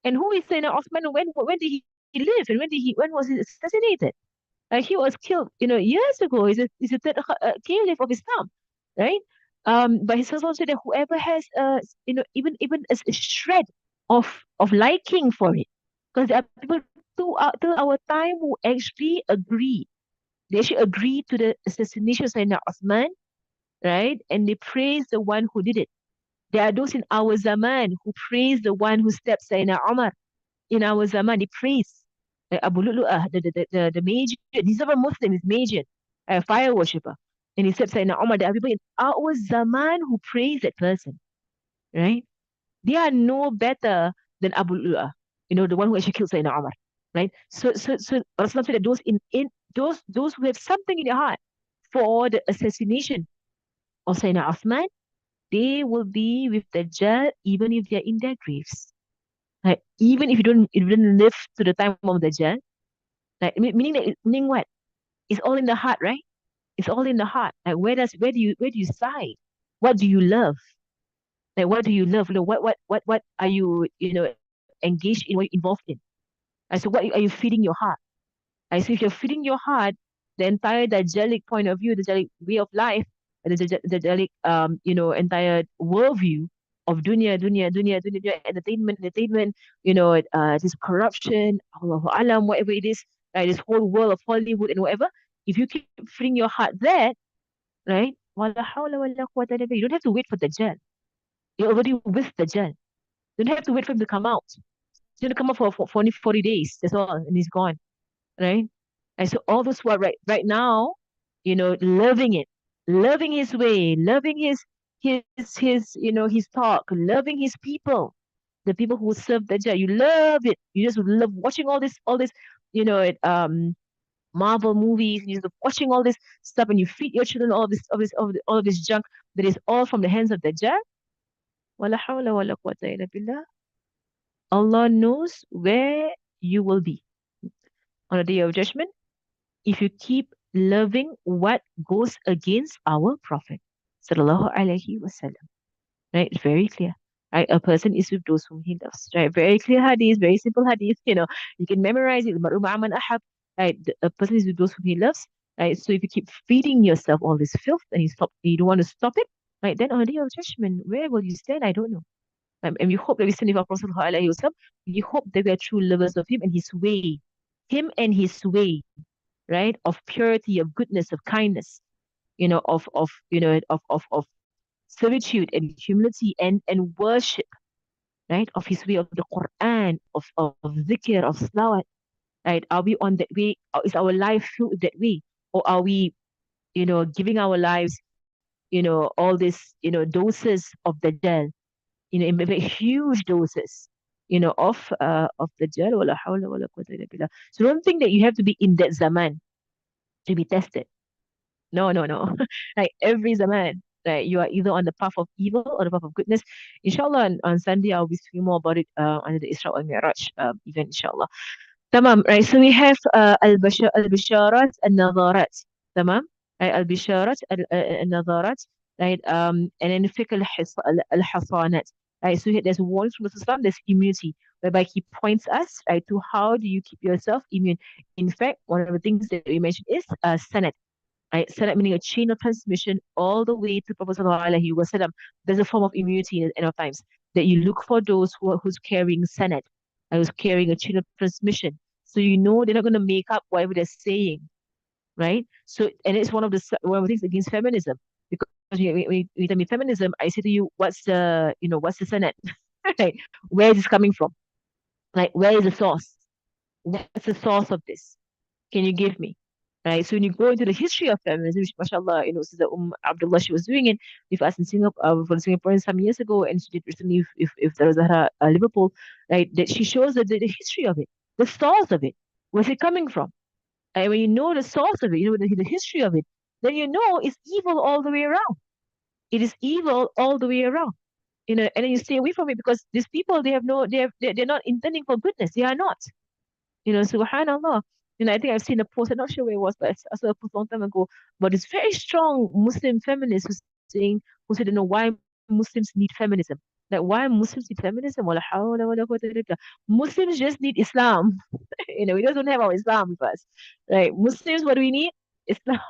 and who is Sayyidina Uthman, when did he live, and when was he assassinated? He was killed, years ago. He's a third caliph of Islam, right? But he also said that whoever has, even a shred of liking for it, because there are people till our time who actually agree. They actually agree to the assassination of Sayyidina Osman, right? And they praise the one who did it. There are those in our zaman who praise the one who stepped Sayyidina Umar in our zaman. They praise Abu Lu'lu'ah, the Magian. He's not a Muslim, he's Magian, a fire worshipper. And he stepped Sayyidina Umar. There are people in our zaman who praise that person, right? They are no better than Abu Lu'lu'ah, the one who actually killed Sayyidina Umar, right? So Rasulullah said that those who have something in their heart for the assassination of Sayyidina Uthman, they will be with the Dajjal even if they're in their graves. Like even if you didn't live to the time of the Dajjal, like meaning what? It's all in the heart, right? It's all in the heart. Like where do you side? What do you love? Like what do you love? What are you engaged in? What are you involved in? And so what are you feeding your heart? And so if you're feeding your heart, the entire Dajjalic point of view, the Dajjalic way of life, the Dajjalic entire worldview of dunya, entertainment, this corruption, Allahu Alam, whatever it is, right? This whole world of Hollywood and whatever. If you keep feeding your heart that, right? Wala hawla wala quwwata illa billah. You don't have to wait for Dajjal. You're already with Dajjal. You don't have to wait for him to come out. He's going to come out for only 40 days. That's all. And he's gone, right? And so all those who are right now, loving it, loving his way, loving his talk, loving his people, the people who serve the Jah, you love it. You just love watching all this, Marvel movies. You just love watching all this stuff, and you feed your children all of this junk that is all from the hands of the Jah. Wala hawla wala quwwata illa billah. Allah knows where you will be on the day of judgment if you keep loving what goes against our Prophet. Sallallahu Alaihi Wasallam. Right? It's very clear. Right? A person is with those whom he loves. Right? Very clear hadith, very simple hadith. You can memorize it. Right? A person is with those whom he loves. Right? So if you keep feeding yourself all this filth and you don't want to stop it, right? Then on the day of judgment, where will you stand? I don't know. And we hope that we stand with our Prophet Sallallahu Alaihi Wasallam. We hope that we are true lovers of him and his way. Him and his way, right? Of purity, of goodness, of kindness, of servitude and humility and worship, right? Of his way of the Quran, of zikr, of salawat, right? Are we on that way? Or is our life filled with that way? Or are we, giving our lives, all this, doses of the Dajjal, in very huge doses, of the Dajjal, wala hawla wala quwwata illa billah. So don't think that you have to be in that zaman to be tested. No, no, no. Like every zaman, like you are either on the path of evil or the path of goodness. Inshallah, on Sunday, I'll be speaking more about it under the Isra al Mi'raj event, inshallah. Tamam, right? So we have al-bisharat al-nadarat. Tamam? Right? Al-bisharat al-nadarat. Right? And then fiqh al-hasanat. Right? So there's warnings from Islam, there's immunity, whereby he points us, right, to how do you keep yourself immune. In fact, one of the things that we mentioned is sanad. Right? Sanad meaning a chain of transmission all the way to Prophet Sallallahu Alaihi Wasallam. There's a form of immunity in the end of times that you look for those who's carrying sanad, who's carrying a chain of transmission. So you know they're not going to make up whatever they're saying, right? So and it's one of the things against feminism because when you tell me feminism, I say to you, what's the sanad, right? Where is this coming from? Like where is the source? What's the source of this? Can you give me? Right. So when you go into the history of feminism, which mashallah, Sister Abdullah, she was doing it with us in Singapore, for the Singaporeans some years ago, and she did recently if there was Liverpool, right? That she shows the history of it, the source of it. Where's it coming from? And when you know the source of it, the history of it, then you know it's evil all the way around. It is evil all the way around. And then you stay away from it because these people they have no they're not intending for goodness. They are not. Subhanallah. I think I've seen a post, I'm not sure where it was, but I saw a post a long time ago about this very strong Muslim feminist who said, why Muslims need feminism. Like why Muslims need feminism? Wala hawla wala quwwata illa billah. Muslims just need Islam. We just don't have our Islam with us. Right? Muslims, what do we need? Islam.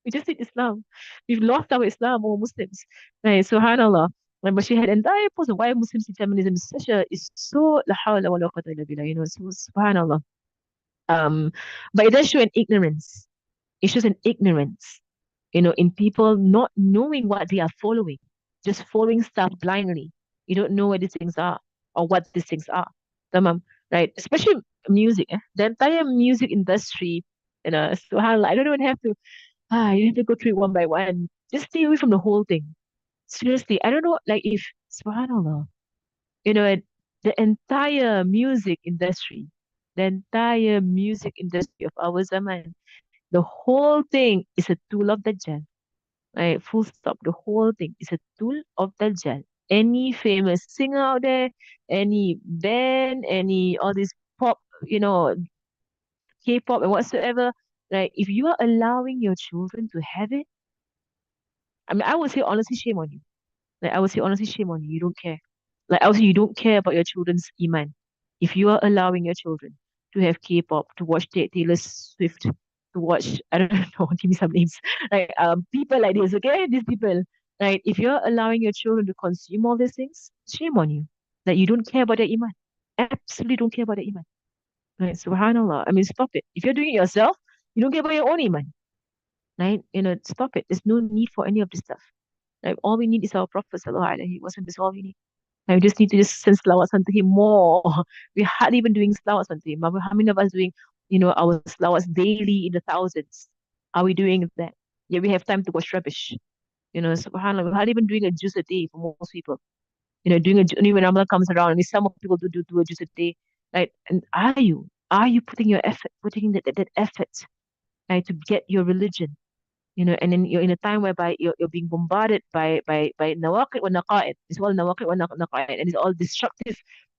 We just need Islam. We've lost our Islam, or Muslims. Right? Subhanallah. But she had entire post of why Muslims need feminism is such a is so la hawla wala quwwata illa billah, so subhanallah. Um, but it does show an ignorance. It shows an ignorance, in people not knowing what they are following, just following stuff blindly. You don't know what these things are or what these things are. Tamam, right? Especially music. The entire music industry, subhanAllah, I don't even have to, you have to go through it one by one. Just stay away from the whole thing. Seriously, I don't know, like if, subhanAllah, the entire music industry, of our zaman, the whole thing is a tool of Dajjal. Right, full stop. The whole thing is a tool of Dajjal. Any famous singer out there, any band, any all this pop, K-pop and whatsoever, like if you are allowing your children to have it, I mean, I would say honestly, shame on you. Like I would say honestly, shame on you. You don't care. Like I would say you don't care about your children's iman. If you are allowing your children to have K-pop, to watch Taylor Swift, to watch I don't know, give me some names. Like people like this, okay? These people. Right? If you're allowing your children to consume all these things, shame on you. That you don't care about their iman. Absolutely don't care about their iman. Right? Subhanallah. I mean, stop it. If you're doing it yourself, you don't care about your own iman. Right? Stop it. There's no need for any of this stuff. Like all we need is our Prophet sallallahu alaihi wasallam. That's all we need. And we just need to just send salawats unto him more. We're hardly even doing salawats unto him. How many of us doing, our salawats daily in the thousands? Are we doing that? Yeah, we have time to watch rubbish. SubhanAllah, we're hardly even doing a juice a day for most people. Only when Ramadan comes around, I mean, some people do a juice a day. Right? And are you putting your effort, putting in that effort, right, to get your religion? And then you're in a time whereby you're being bombarded by nawaqid wa naqa'id. It's all nawaqid wa naqa'id, and it's all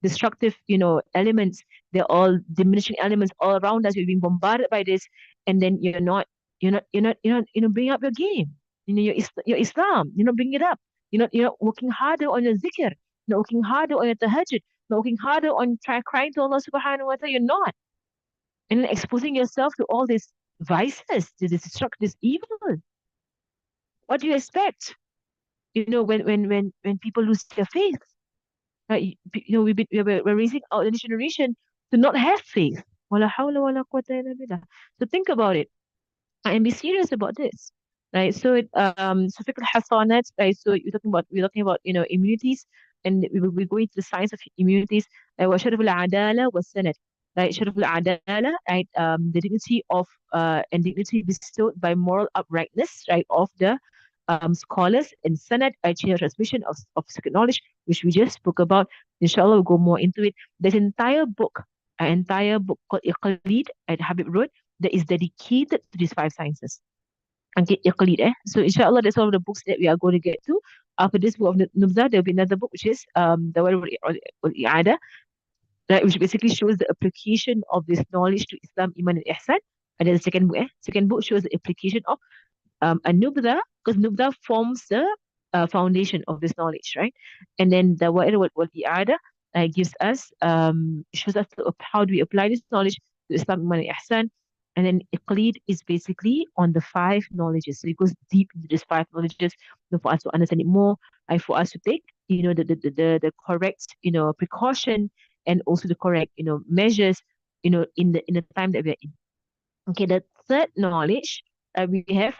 destructive, elements. They're all diminishing elements all around us. You're being bombarded by this, and then you're not bringing up your game. Your Islam. You're not bringing it up. You're not working harder on your zikr. You're not working harder on your tahajjud. Not working harder on crying to Allah subhanahu wa ta'ala. You're not. And then exposing yourself to all these vices, to this destruct, this evil. What do you expect? When people lose their faith, right? We're raising our the generation to not have faith. Wala hawla wala quwwata illa billah. So think about it and be serious about this, right? So fiqh al-hasanat, right? So we're talking about immunities, and we go into the science of immunities. Wa sharaf al-adala wa sanad, right? Sharaf al-adala, right? The dignity of and dignity bestowed by moral uprightness, right? Of the scholars and sanad, chain of transmission of secret knowledge, which we just spoke about. Inshallah, we'll go more into it. There's an entire book called Iqlid at Habib wrote that is dedicated to these five sciences. Okay, Iqlid, eh? So inshallah, that's all of the books that we are going to get to. After this book of Nubzah, there'll be another book which is the one with I'ada, right, which basically shows the application of this knowledge to Islam, Iman, and Ihsan. And then the second book, second book shows the application of AnNubdhah, because Nubdhah forms the foundation of this knowledge, right? And then the what the I'ada gives us, shows us how do we apply this knowledge to Islam, Iman, and Ihsan. And then Iqlid is basically on the five knowledges. So it goes deep into these five knowledges, for us to understand it more, and for us to take, the correct, precaution, and also the correct, measures, in the time that we're in. Okay, the third knowledge, we have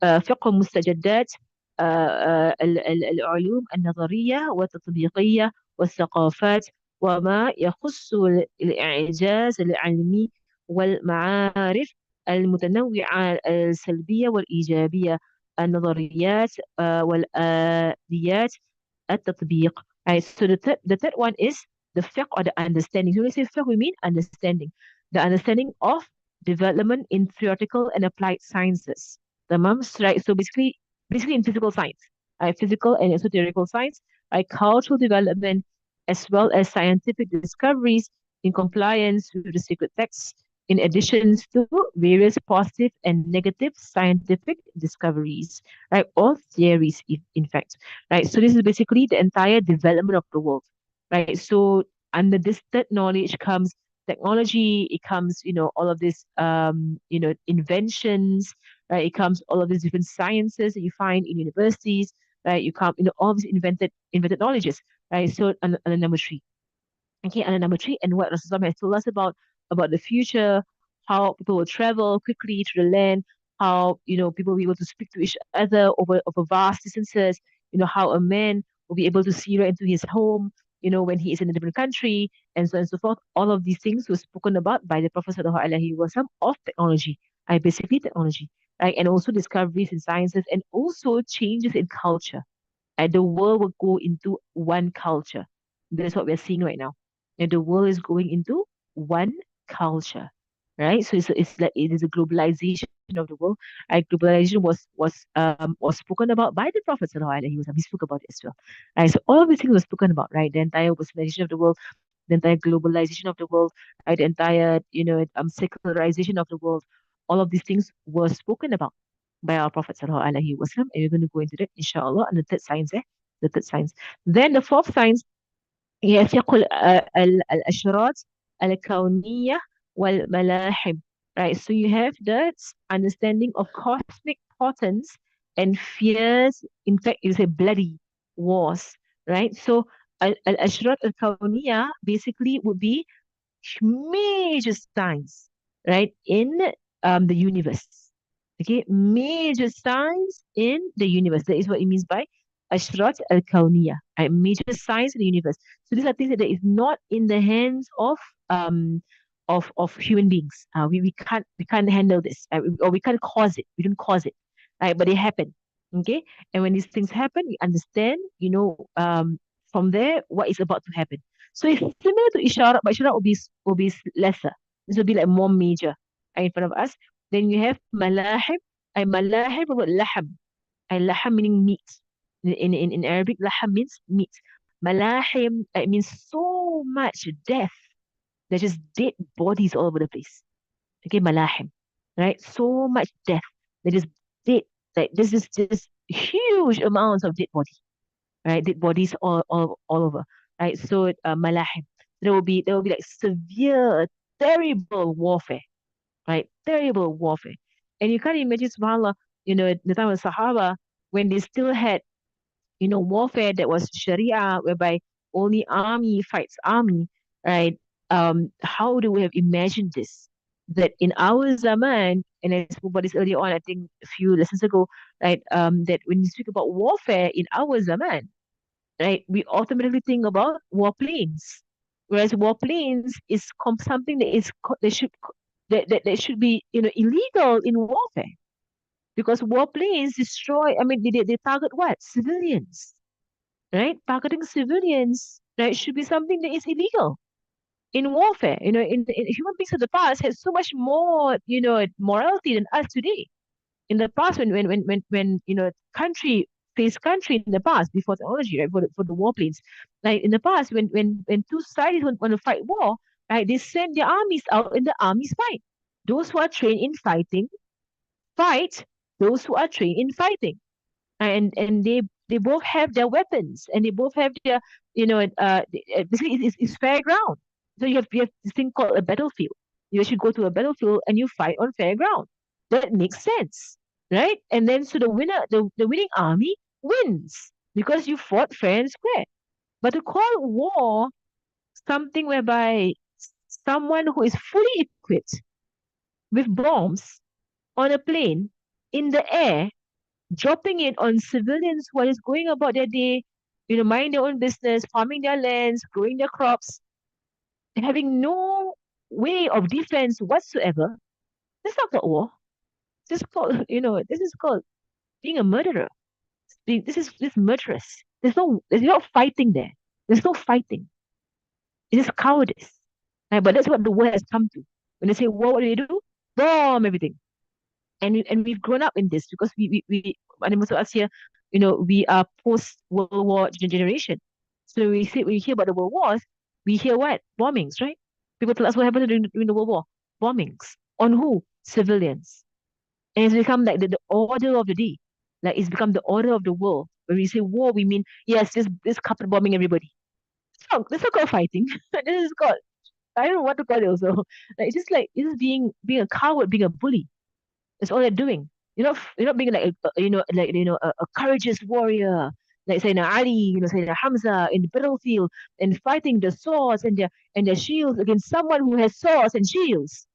فقه مستجدات العلوم النظرية والتطبيقية والثقافات وما يخص الإعجاز العلمي والمعارف المتنوعة السلبية والإيجابية النظريات والآليات التطبيق. Right, so the third one is the fiqh, or the understanding. So when we say fiqh, we mean understanding. The understanding of development in theoretical and applied sciences. Right? So basically in physical science, physical and also theoretical science, cultural development, as well as scientific discoveries in compliance with the sacred texts, in addition to various positive and negative scientific discoveries, right? Or theories, if, in fact, right? So this is basically the entire development of the world, right? So under this third knowledge comes technology, it comes, all of this, inventions, right? It comes all of these different sciences that you find in universities, right? You come, all these invented knowledges, right? So, and number three. Okay, and then number three, and what Rasulullah has told us about the future, how people will travel quickly to the land, how people will be able to speak to each other over vast distances, how a man will be able to see right into his home, when he is in a different country, and so on and so forth. All of these things were spoken about by the Prophet Sallallahu Alaihi Wasallam of technology, basically technology, right? And also discoveries in sciences and also changes in culture. The world will go into one culture. That's what we're seeing right now. And the world is going into one culture, right? So it's like it is a globalization of the world. Globalization was spoken about by the Prophet Sallallahu Alaihi Wasallam. He spoke about it as well. Right? So all of these things were spoken about, right? The entire westernization of the world, the entire globalization of the world, right? The entire secularization of the world. All of these things were spoken about by our Prophet Sallallahu Alaihi Wasallam. And we're going to go into that, inshallah, and the third science, the third science. Then the fourth science, هي فقه الأشراط الكونية والملاحم. Right, so you have that understanding of cosmic portents and fears, in fact, it's a bloody wars, right? So al-ashrat al-kawniyah basically would be major signs, right, in the universe. Okay, major signs in the universe. That is what it means by ashrat al-kawniyah, right? Major signs in the universe. So these are things that is not in the hands um of human beings. We can't handle this, or we can't cause it. We don't cause it, right? But they happen. Okay, and when these things happen, we understand, from there what is about to happen. So it's similar to isharat, but isharat will be lesser. This will be like more major, in front of us. Then you have malahib. Malahib about laham. Laham meaning meat. In Arabic, laham means meat. Malahim, it means so much death. There's just dead bodies all over the place. Okay, malahim. Right? So much death. There is dead. Like this is just huge amounts of dead bodies, right? Dead bodies all over, right? So malahim. There will be like severe, terrible warfare, right? Terrible warfare. And you can't imagine, subhanAllah, the time of Sahaba, when they still had, warfare that was Sharia, whereby only army fights army, right? How do we have imagined this? That in our Zaman, and I spoke about this earlier on, I think a few lessons ago, right? That when you speak about warfare in our Zaman, right, we automatically think about warplanes. Whereas warplanes is something that that should be illegal in warfare, because warplanes destroy. I mean, they target what? Civilians, right? Targeting civilians, right, should be something that is illegal in warfare. In human beings of the past had so much more morality than us today. In the past, when country faced country in the past before technology, right, for the warplanes, like in the past, when two sides want to fight war, right, they send their armies out and the armies fight. Those who are trained in fighting fight those who are trained in fighting, and they both have their weapons, and they both have their basically it's fair ground. So you have this thing called a battlefield. You should go to a battlefield and you fight on fair ground. That makes sense, right? And then so the winning army wins because you fought fair and square. But to call war something whereby someone who is fully equipped with bombs on a plane in the air, dropping it on civilians who are just going about their day, mind their own business, farming their lands, growing their crops, having no way of defense whatsoever. That's not called war. This is called being a murderer. This murderous. There's no fighting there. There's no fighting. It is cowardice. Right? But that's what the world has come to. When they say war, what do? Bomb everything. And we've grown up in this because and most of us here, we are post World War generation. So when we hear about the World Wars, we hear what? Bombings, right? People tell us what happened during the World War. bombings. On who? Civilians. And it's become like the order of the day. Like it's become the order of the world. When we say war, we mean, yes, this couple bombing everybody. It's not called fighting. This is called, I don't know what to call it also. Like it's just like it's just being a coward, being a bully. That's all they're doing. You're not being like a courageous warrior, like Sayyidina Ali, Sayyidina Hamza in the battlefield and fighting the swords and their shields against someone who has swords and shields.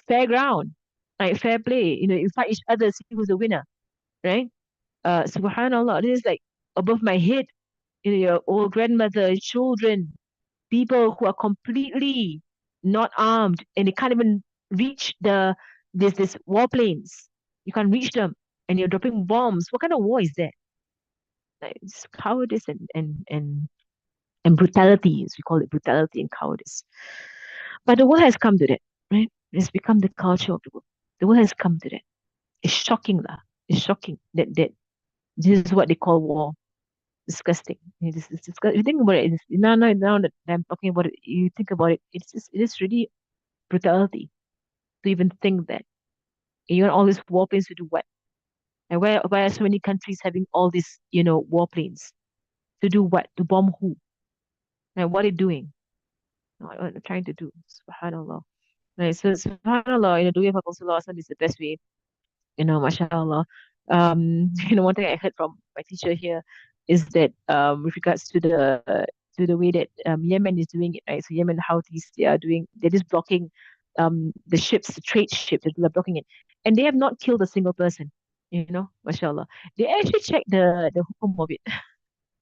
Fair ground, like fair play. You fight each other, see who's the winner, right? Subhanallah, this is like above my head. Your old grandmother, children, people who are completely not armed and they can't even reach this warplanes. You can't reach them, and you're dropping bombs. What kind of war is that? Like, it's cowardice and brutality, as we call it, brutality and cowardice. But the world has come to that, right? It's become the culture of the world. The world has come to that. It's shocking, lah. It's shocking that this is what they call war. Disgusting. This is disgusting. If you think about it, now that I'm talking about it, you think about it, it is really brutality to even think that. You want all these warplanes to do what? And why are so many countries having all these, warplanes? To do what? To bomb who? And what are they doing? What they're trying to do. Subhanallah. Right, so subhanallah, doing for Rasulullah is the best way, mashallah. One thing I heard from my teacher here is that with regards to the way that Yemen is doing it, right? So Yemen Houthis, they're just blocking the ships, the trade ships, they're blocking it. And they have not killed a single person, mashallah. They actually check the hukum of it.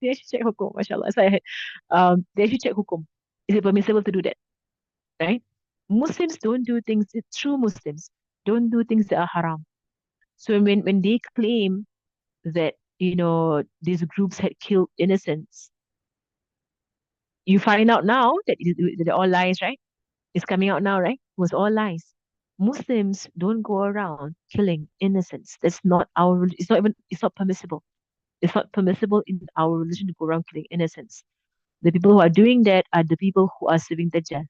They actually check hukum, mashallah. So I heard, they actually check hukum. Is it permissible to do that, right? Muslims don't do things, true Muslims don't do things that are haram. So when they claim that, these groups had killed innocents, you find out now that they're all lies, right? It's coming out now, right? It was all lies. Muslims don't go around killing innocents. That's not it's not permissible. It's not permissible in our religion to go around killing innocents. The people who are doing that are the people who are serving Dajjal,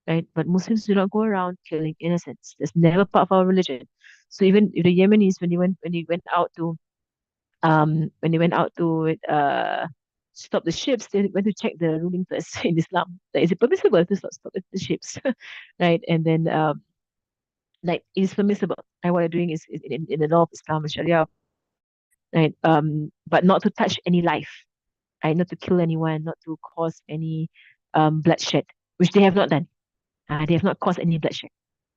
right? But Muslims do not go around killing innocents. That's never part of our religion. So even if the Yemenis, when they went out to stop the ships, they went to check the ruling first in Islam. Like, is it permissible to stop the ships, right? And then like it is permissible. And what they're doing is in the law of Islam and Sharia, right? But not to touch any life, right? Not to kill anyone, not to cause any bloodshed, which they have not done. They have not caused any bloodshed.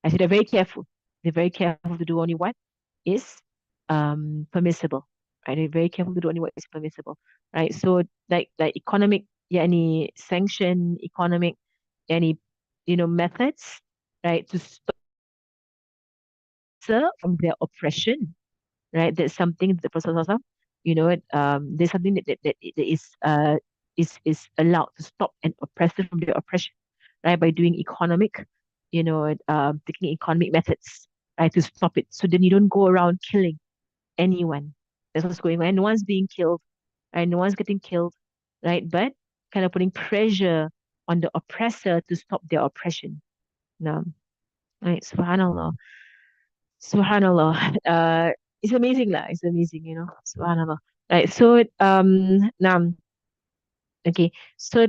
I said they're very careful. They're very careful to do only what is permissible. Right? They're very careful to do only what is permissible. Right. So like economic, yeah, any sanction, economic, any methods, right, to stop from their oppression, right? That's something that the Prophet SAW, there's something that is allowed to stop an oppressor from their oppression, right? By doing economic, taking economic methods, right, to stop it. So then you don't go around killing anyone. That's what's going on. And no one's being killed, right? No one's getting killed, right? But kind of putting pressure on the oppressor to stop their oppression. No, right? Subhanallah. Subhanallah. It's amazing lah. It's amazing, Subhanallah. Right. So now, okay. So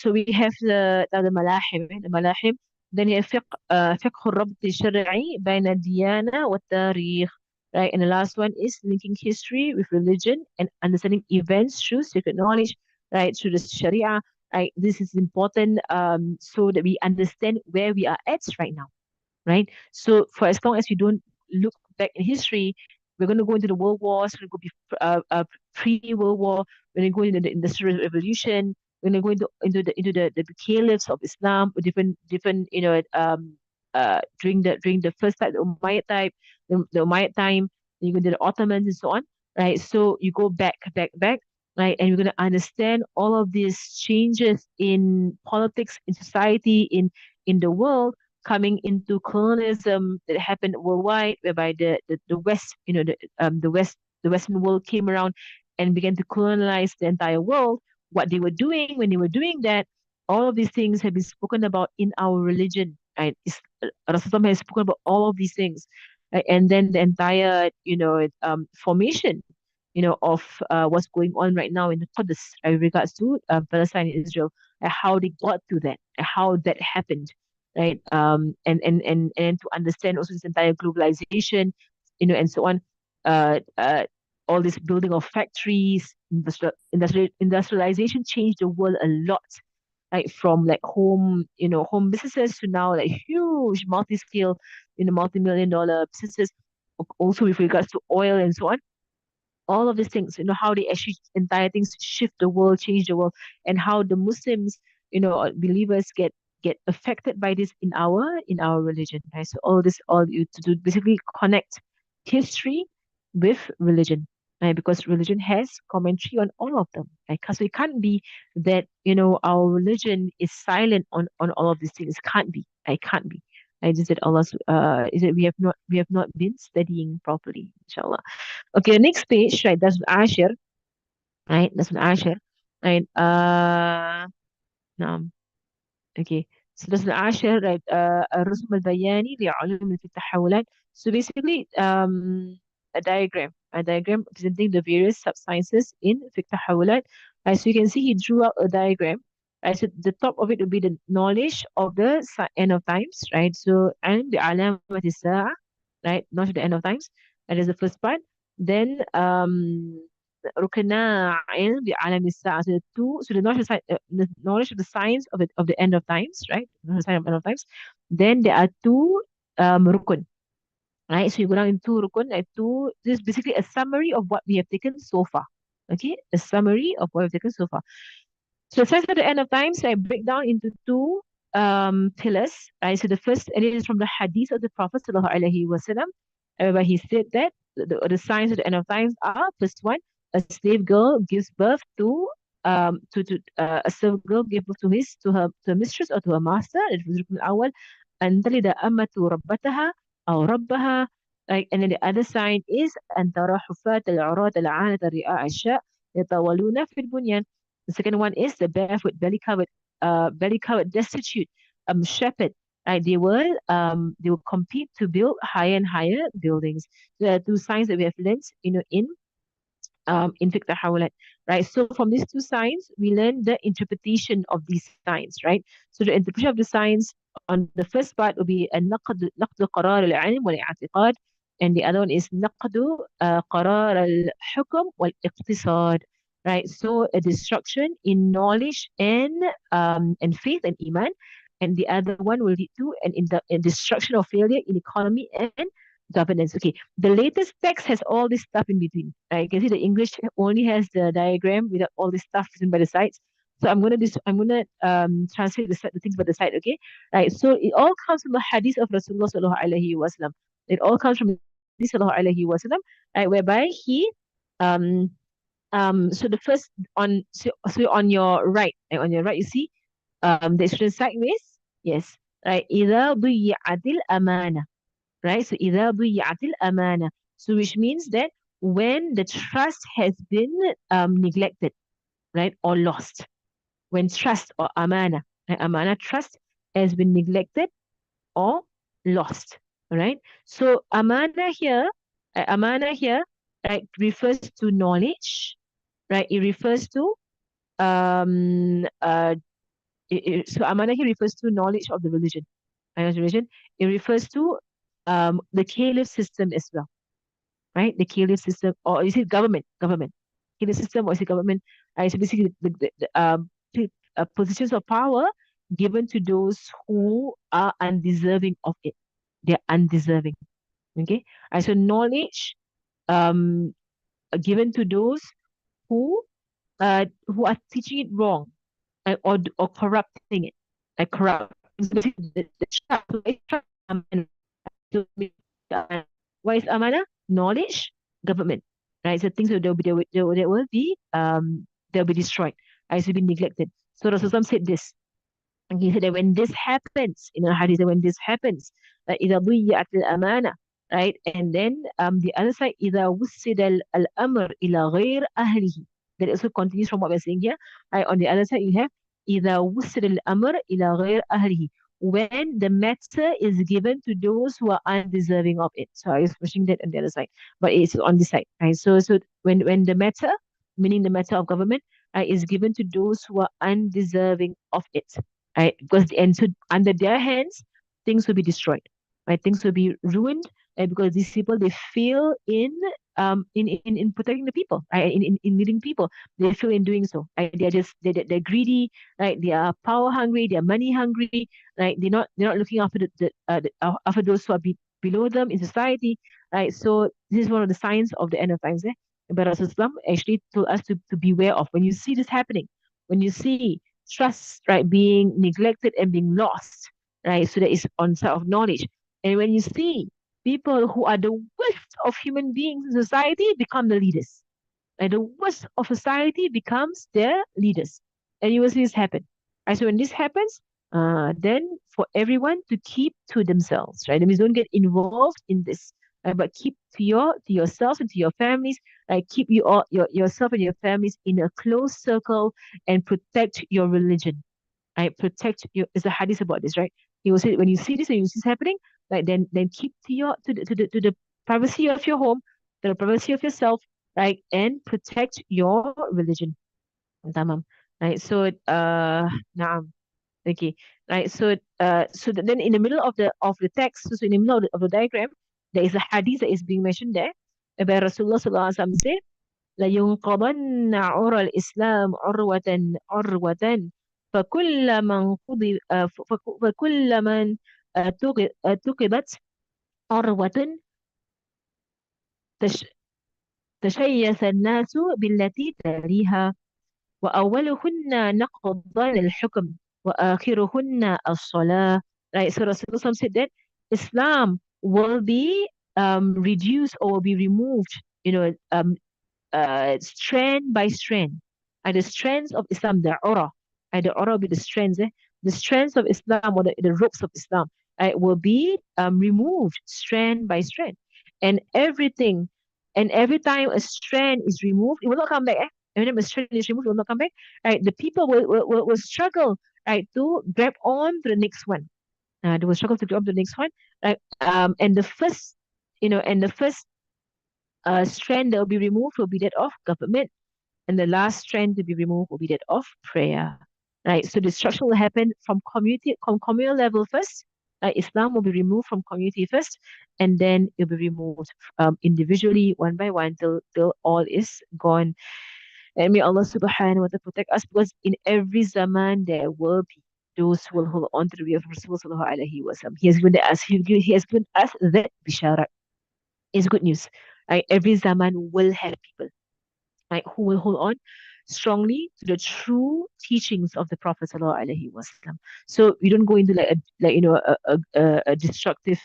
we have the malahim, the malahim. Then you have فقه الربط الشرعي بين الديانة والتاريخ. Right. And the last one is linking history with religion and understanding events through sacred knowledge, right? Through the Sharia. Right. This is important so that we understand where we are at right now, right? So for as long as we don't look back in history, we're going to go into the world wars, we're going to go pre-World War, we're going to go into the Industrial Revolution, we're going to go into the caliphs of Islam, different during the first type, the Umayyad type, the Umayyad time, then you go into the Ottomans and so on, right? So you go back, right? And you're going to understand all of these changes in politics, in society, in the world coming into colonialism that happened worldwide, whereby the West, the Western world came around and began to colonize the entire world. What they were doing when they were doing that, all of these things have been spoken about in our religion, right? Rasulullah has spoken about all of these things, right? And then the entire, formation, of what's going on right now in the Qudus, in regards to Palestine and Israel, how they got to that, how that happened, right? And to understand also this entire globalization, and so on. All this building of factories, industrialization changed the world a lot, like from like home businesses to now like huge multi-scale, multi-million dollar businesses, also with regards to oil and so on. All of these things, how they actually entire things shift the world, change the world, and how the Muslims, believers get affected by this in our religion, right? So all this, all you to basically connect history with religion, right? Because religion has commentary on all of them, right? Because it can't be that our religion is silent on all of these things. Can't be. I can't be. I just said Allah's is that we have not been studying properly, inshallah. Okay, the next page, right? That's Ashir, right? That's Ashir, right? نعم. Okay. So that's the Ashir, right? الرسم البياني لعلوم في التحولات. So basically, a diagram presenting the various sub-sciences in في التحولات. Right, so you can see he drew out a diagram. Right, so the top of it will be the knowledge of the end of times, right? So علم بعلامة الساعة, right? Knowledge of the end of times. That is the first part. Then ركنا علم بعالم الساعة. So the two, so the knowledge of the science of the end of times, right? The science of end of times. Then there are two rukun, right? So you go down in two rukun, like two. This is basically a summary of what we have taken so far. Okay, a summary of what we've taken so far. So science at the end of times, I break down into two pillars. Right. So the first, and it is from the hadith of the Prophet sallallahu alaihi wasallam, where he said that the signs of the end of times are: first one, a slave girl gives birth to a slave girl gives birth to her mistress or to her master. It was written awal, أن تلد أمة ربتها أو ربها. Like, and then the other sign is أن ترى حفاة العراة العانة رعاء الشاء يطاولون في البنيان. The second one is the barefoot, belly covered, destitute, shepherd. Right, they will compete to build higher and higher buildings. So there are two signs that we have learned, in fiqh tahawulat, right? So from these two signs, we learn the interpretation of these signs, right? So the interpretation of the signs on the first part will be نقد قرار العلم والاعتقاد, and the other one is نقد قرار الحكم والاقتصاد, right? So a destruction in knowledge and faith and iman, and the other one will lead to a destruction of failure in economy and governance. Okay, the latest text has all this stuff in between. Right? You can see the English only has the diagram without all this stuff written by the sides. So I'm gonna translate the things by the side. Okay, right. So it all comes from the hadith of Rasulullah sallallahu alaihi wasallam. It all comes from hadith sallallahu alaihi wasallam, right? Whereby he um so the first so on your right, you see the written sideways. Yes, right. إذا ضيعت الأمانة, right? So إذا ضيعت الأمانة. So which means that when the trust has been neglected, right, or lost, when trust or amana, right, amana trust has been neglected or lost, right? So amana here, right, refers to knowledge, right? It refers to um uh so amana here refers to knowledge of the religion. Religion. It refers to the caliph system as well, right? The caliph system, or is it government, caliph system, or is it government? So basically positions of power given to those who are undeserving of it. They're undeserving. Okay. So knowledge um given to those who who are teaching it wrong, or corrupting it, like corrupt to be what is amana? Knowledge, government, right? So things they'll be destroyed, right? So be neglected. So Rasulullah said this, and he said that when this happens, hadith, that when this happens, إذا ضيعت الأمانة, right? And then the other side, إذا وسد الأمر إلى غير أهله. That also continues from what we're saying here. Right? On the other side, you have إذا وسد الأمر إلى غير أهله. when the matter is given to those who are undeserving of it. So I was pushing that on the other side, but it's on this side, right? So when the matter, meaning the matter of government, is given to those who are undeserving of it, right? Because and so under their hands, things will be destroyed, right? Things will be ruined, because these people they fail in protecting the people, right? In leading people, they fail in doing so. Right? They're just they're greedy, right? They are power hungry, they're money hungry, right? They're not looking after after those who are below them in society, right? So this is one of the signs of the end of times. But Rasulullah actually told us to beware of when you see this happening, when you see trust, right, being neglected and being lost, right? So that is on side of knowledge. And when you see people who are the worst of human beings in society become the leaders, and the worst of society becomes their leaders. And you will see this happen. Right? So when this happens, then for everyone to keep to themselves, right? That means don't get involved in this, but keep to yourselves and to your families, right? Keep yourself and your families in a close circle and protect your religion. Right? Protect your. There's a hadith about this, right? He will say when you see this and you see this happening, like then keep to the privacy of your home, the privacy of yourself, right? And protect your religion. Tamam. Right. So naam. Okay. Right. Then in the middle of the text, so in the middle of the diagram, there is a hadith that is being mentioned there, where Rasulullah sallallahu alaihi wasallam said, لينقضن عرى الإسلام عروة عروة فكل من قضي فكل من ثقبت عروة تش- تشيث الناس بالتي تليها وأولهن نقضا الحكم وآخرهن الصلاة. Right, so Rasulullah said that Islam will be reduced or will be removed, strand by strand. And the strands of Islam, the aura, and the aura will be the strands, the strands of Islam or the ropes of Islam, will be removed strand by strand. And everything, and every time a strand is removed, it will not come back. Every time a strand is removed, it will not come back. Right? The people will struggle, right, to grab on to the next one. They will struggle to grab on to the next one. Right? And the first, and the first strand that will be removed will be that of government, and the last strand to be removed will be that of prayer. Right. So destruction will happen from communal level first. Islam will be removed from community first, and then it will be removed individually, one by one, till all is gone. And may Allah subhanahu wa ta'ala protect us, because in every zaman there will be those who will hold on to the way of Rasulullah sallallahu alaihi wasallam. He has given us that bishara. It's good news. Right? Every zaman will have people, right, who will hold on strongly to the true teachings of the Prophet sallallahu alaihi wasallam. So you don't go into a destructive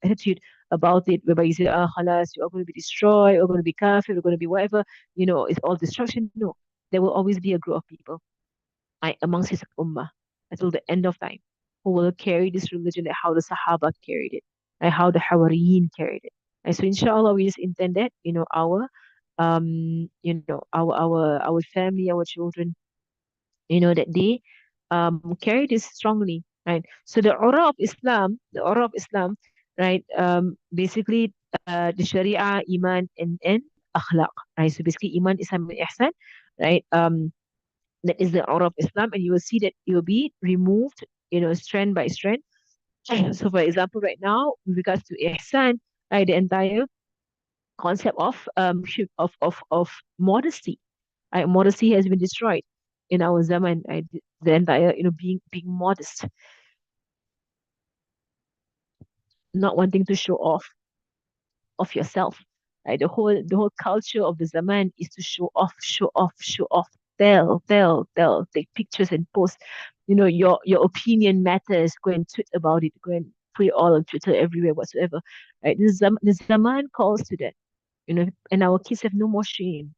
attitude about it, whereby you say, ah, halas, you are going to be destroyed, you're going to be kafir, you're going to be whatever, it's all destruction. No, there will always be a group of people, right, amongst his ummah until the end of time, who will carry this religion like how the Sahaba carried it, like how the Hawariyeen carried it. And so inshallah we just intend that, our family, our children, that they carry this strongly, right? So the aura of Islam, right, basically the Sharia, Iman, and akhlaq, right? So basically Iman, Islam, and Ihsan, right? That is the aura of Islam, and you will see that it will be removed, strand by strand. So, for example, right now, with regards to ihsan, right, the entire concept of modesty, right, modesty has been destroyed in our zaman, right? The entire, being modest, not wanting to show off of yourself, right? The whole culture of the zaman is to show off, show off, show off, tell, take pictures and post. Your opinion matters. Go and tweet about it. Go and put it all on Twitter, everywhere, whatsoever. Right? The zaman calls to that. And our kids have no more shame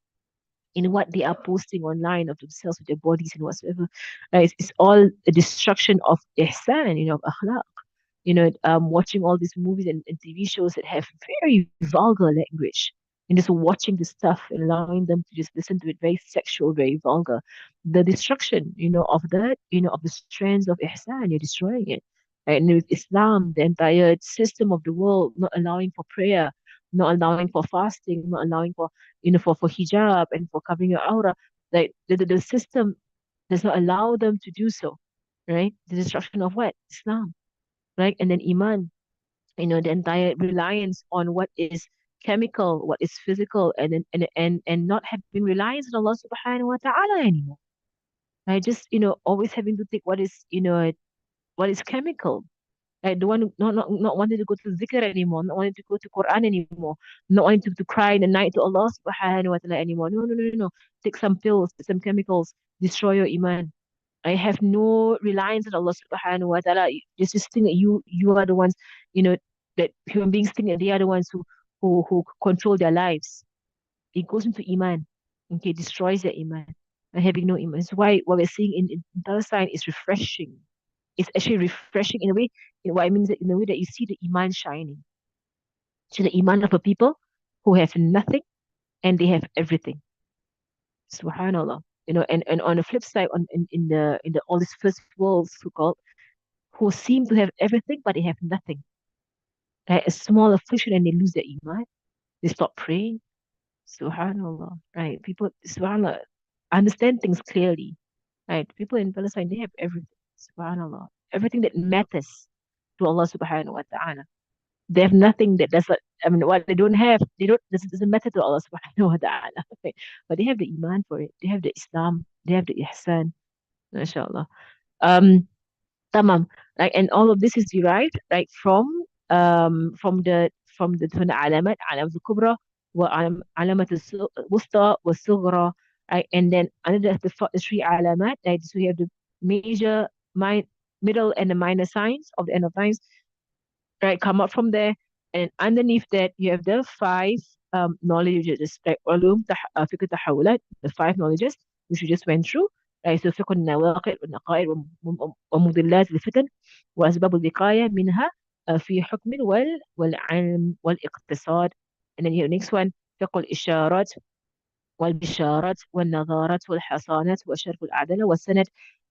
in what they are posting online of themselves, with their bodies and whatsoever. Right? It's all a destruction of ihsan, of akhlaq. Watching all these movies and TV shows that have very vulgar language, and just watching the stuff and allowing them to just listen to it, very sexual, very vulgar. The destruction, of that, of the strands of ihsan, you're destroying it. And with Islam, the entire system of the world not allowing for prayer, not allowing for fasting, not allowing for for hijab and for covering your aura, like the system does not allow them to do so, right? The destruction of what? Islam, right? And then Iman, the entire reliance on what is chemical, what is physical, and not having reliance on Allah subhanahu wa ta'ala anymore. Right? Just, always having to take what is chemical. Right? The one not wanting to go to zikr anymore, not wanting to go to Quran anymore, not wanting to cry in the night to Allah subhanahu wa ta'ala anymore. No, no, no, no, no. Take some pills, take some chemicals, destroy your iman. I have no reliance on Allah subhanahu wa ta'ala. Just think that you are the ones, you know, that human beings think that they are the ones who control their lives. It goes into iman. Okay, destroys their iman. And having no iman. That's why what we're seeing in Palestine is refreshing. It's actually refreshing in a way, what I mean is that in a way that you see the iman shining. So the iman of a people who have nothing and they have everything. Subhanallah. And on the flip side, in the all these first worlds so called, who seem to have everything but they have nothing. Right? A small affliction and they lose their iman. They stop praying. Subhanallah. Right? People, subhanallah, understand things clearly. Right? People in Palestine, they have everything. Subhanallah. Everything that matters to Allah subhanahu wa ta'ala. They have nothing that does not, I mean, what they don't have, they don't, doesn't matter to Allah subhanahu wa ta'ala. Right? But they have the iman for it. They have the Islam. They have the ihsan. MashaAllah. Um, Tamam. Like, and all of this is derived like from the alamat, alamat al-kubra, wa alamat al-wusta, wa sughra, right? And then under the three alamat, right? So we have the major, middle, and the minor signs of the end of times, right? Come up from there, and underneath that you have the five knowledges, like fiqh tahawulat, the five knowledges which we just went through, right? So fiqh النواقد والنقائد ومضلات الفتن وأسباب الوقاية منها في حكم والعلم والاقتصاد. And then you have next one, فقه الإشارات والبشارات والنظارات والحصانات وشرف الأعدلة والسند.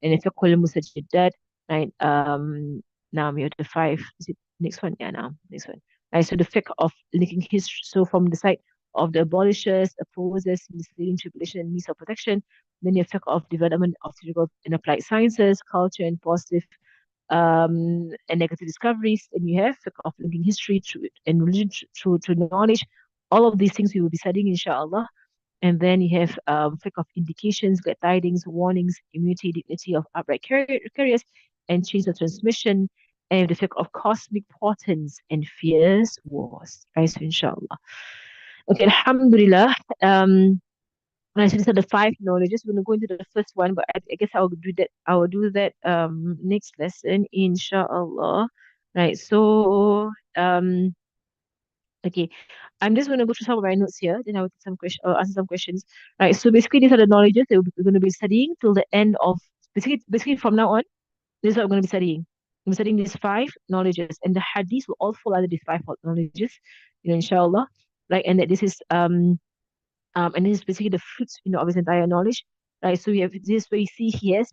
And فقه المستجدات. Right. Now we have the five. Is it next one? Yeah, now next one. Right. So the fiqh of linking history. So from the side of the abolishers, opposers, misleading tribulation, and means of protection. Then you have fiqh of development of theoretical and applied sciences, culture, and positive and negative discoveries. And you have fiqh of linking history and religion through knowledge. All of these things we will be studying, inshallah. And then you have fiqh of indications, glad tidings, warnings, immunity, dignity of upright carriers, and chains of transmission, and the fiqh of cosmic portents and fierce wars. Right, so inshallah. Okay, alhamdulillah. So these are the five knowledges. We're going to go into the first one, but I guess I'll do that. I will do that next lesson, inshallah. Right. So okay, I'm just going to go through some of my notes here. Then I will take some answer some questions. Right. So basically, these are the knowledges that we're going to be studying till the end of basically from now on. This is what we're going to be studying. We're studying these five knowledges, and the hadiths will all fall under these five knowledges. Inshallah. Right, and that this is and this is basically the fruits, of his entire knowledge. Right. So we have this where you see he has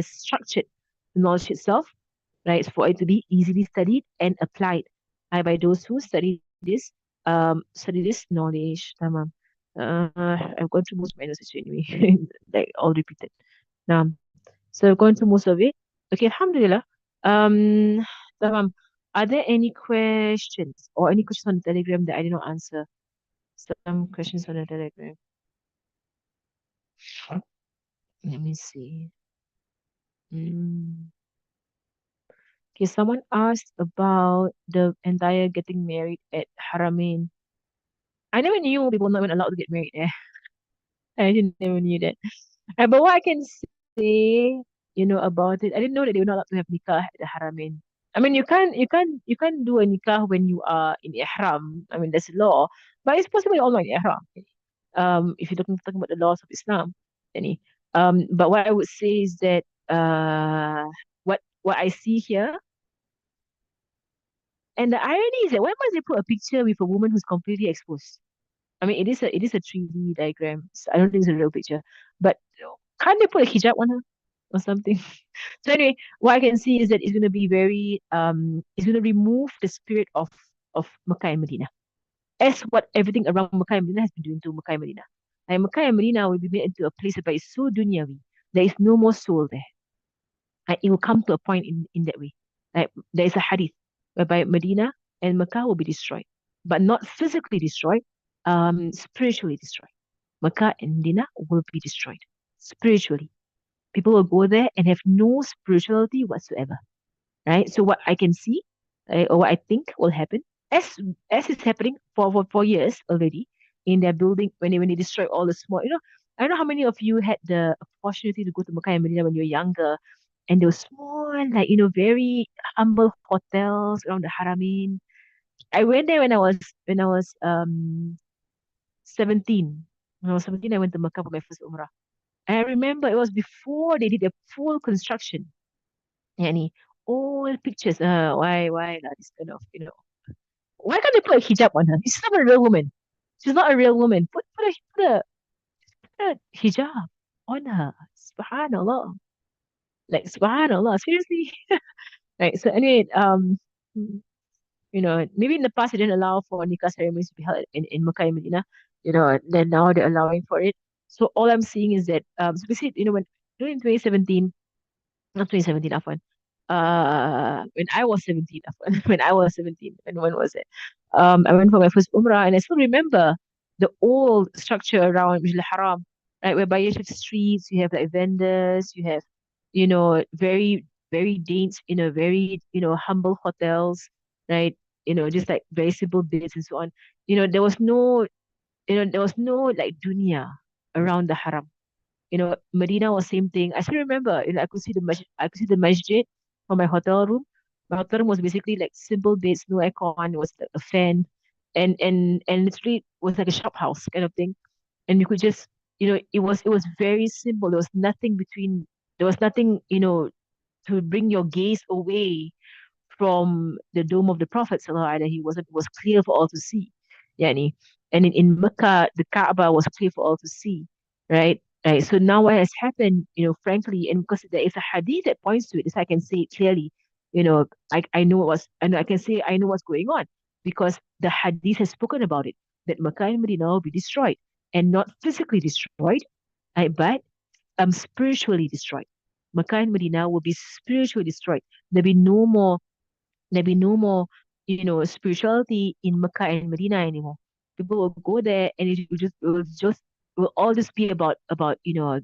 structured the knowledge itself, right, for it to be easily studied and applied by those who study this knowledge. Tamam. I've gone through most of my notes anyway, like all repeated. Now, so I've gone through most of it. Okay, alhamdulillah. Um, tamam. Are there any questions or any questions on the Telegram that I did not answer? Some questions on the Telegram. Let me see. Mm. Okay, someone asked about the entire getting married at Haramain. I never knew people not even allowed to get married there. I didn't never knew that. But what I can say, about it, I didn't know that they were not allowed to have nikah at the Haramain. I mean, you can't do a nikah when you are in ihram. I mean, that's law, but it's possible you're all not in ihram. If you're talking about the laws of Islam, any. But what I would say is that what I see here. And the irony is that why must they put a picture with a woman who's completely exposed? I mean, it is a 3D diagram. So I don't think it's a real picture. But can't they put a hijab on her? or something. So anyway, what I can see is that it's going to be it's going to remove the spirit of Makkah and Medina, as what everything around Makkah and Medina has been doing to Makkah and Medina. And Makkah and Medina will be made into a place where it's so dunyawi. There is no more soul there. And it will come to a point in that way. Like there is a hadith whereby Medina and Makkah will be destroyed, but not physically destroyed, spiritually destroyed. Makkah and Medina will be destroyed spiritually. People will go there and have no spirituality whatsoever, right? So what I can see, or what I think will happen, as as is happening for years already in their building when they destroy all the small, I don't know how many of you had the opportunity to go to Makkah and Medina when you were younger, and those small, like very humble hotels around the Haramain. I went there when I was 17. When I was 17, I went to Makkah for my first Umrah. And I remember it was before they did a full construction. Yani, all pictures. Why, like, this kind of, why can't they put a hijab on her? She's not a real woman. She's not a real woman. Put a hijab on her. Subhanallah. Like, subhanallah. Seriously. Right. So anyway, maybe in the past they didn't allow for nikah ceremonies to be held in Makkah and Medina. Then now they're allowing for it. So all I'm seeing is that, so basically, when during 2017, not 2017, Afwan. When I was 17, Afwan. When I was 17, when was it? I went for my first Umrah, and I still remember the old structure around Masjid al-Haram, right? Whereby you have streets, you have like vendors, you have, very, very very, humble hotels, right? Just like very simple bits and so on. There was no like dunya around the Haram. Medina was same thing. I still remember, I could see the masjid from my hotel room. My hotel room was basically like simple beds, no aircon, it was like a fan, and literally was like a shop house kind of thing. And you could just, it was very simple. There was nothing, to bring your gaze away from the dome of the Prophet sallallahu alaihi wasallam. It was clear for all to see. Yani. And in Mecca, the Kaaba was clear for all to see, right? Right. So now what has happened, frankly, and because there is a hadith that points to it, so I can say it clearly, I know I can say I know what's going on because the hadith has spoken about it, that Mecca and Medina will be destroyed and not physically destroyed, right, but spiritually destroyed. Mecca and Medina will be spiritually destroyed. There'll be no more, spirituality in Mecca and Medina anymore. People will go there and it will all just be about,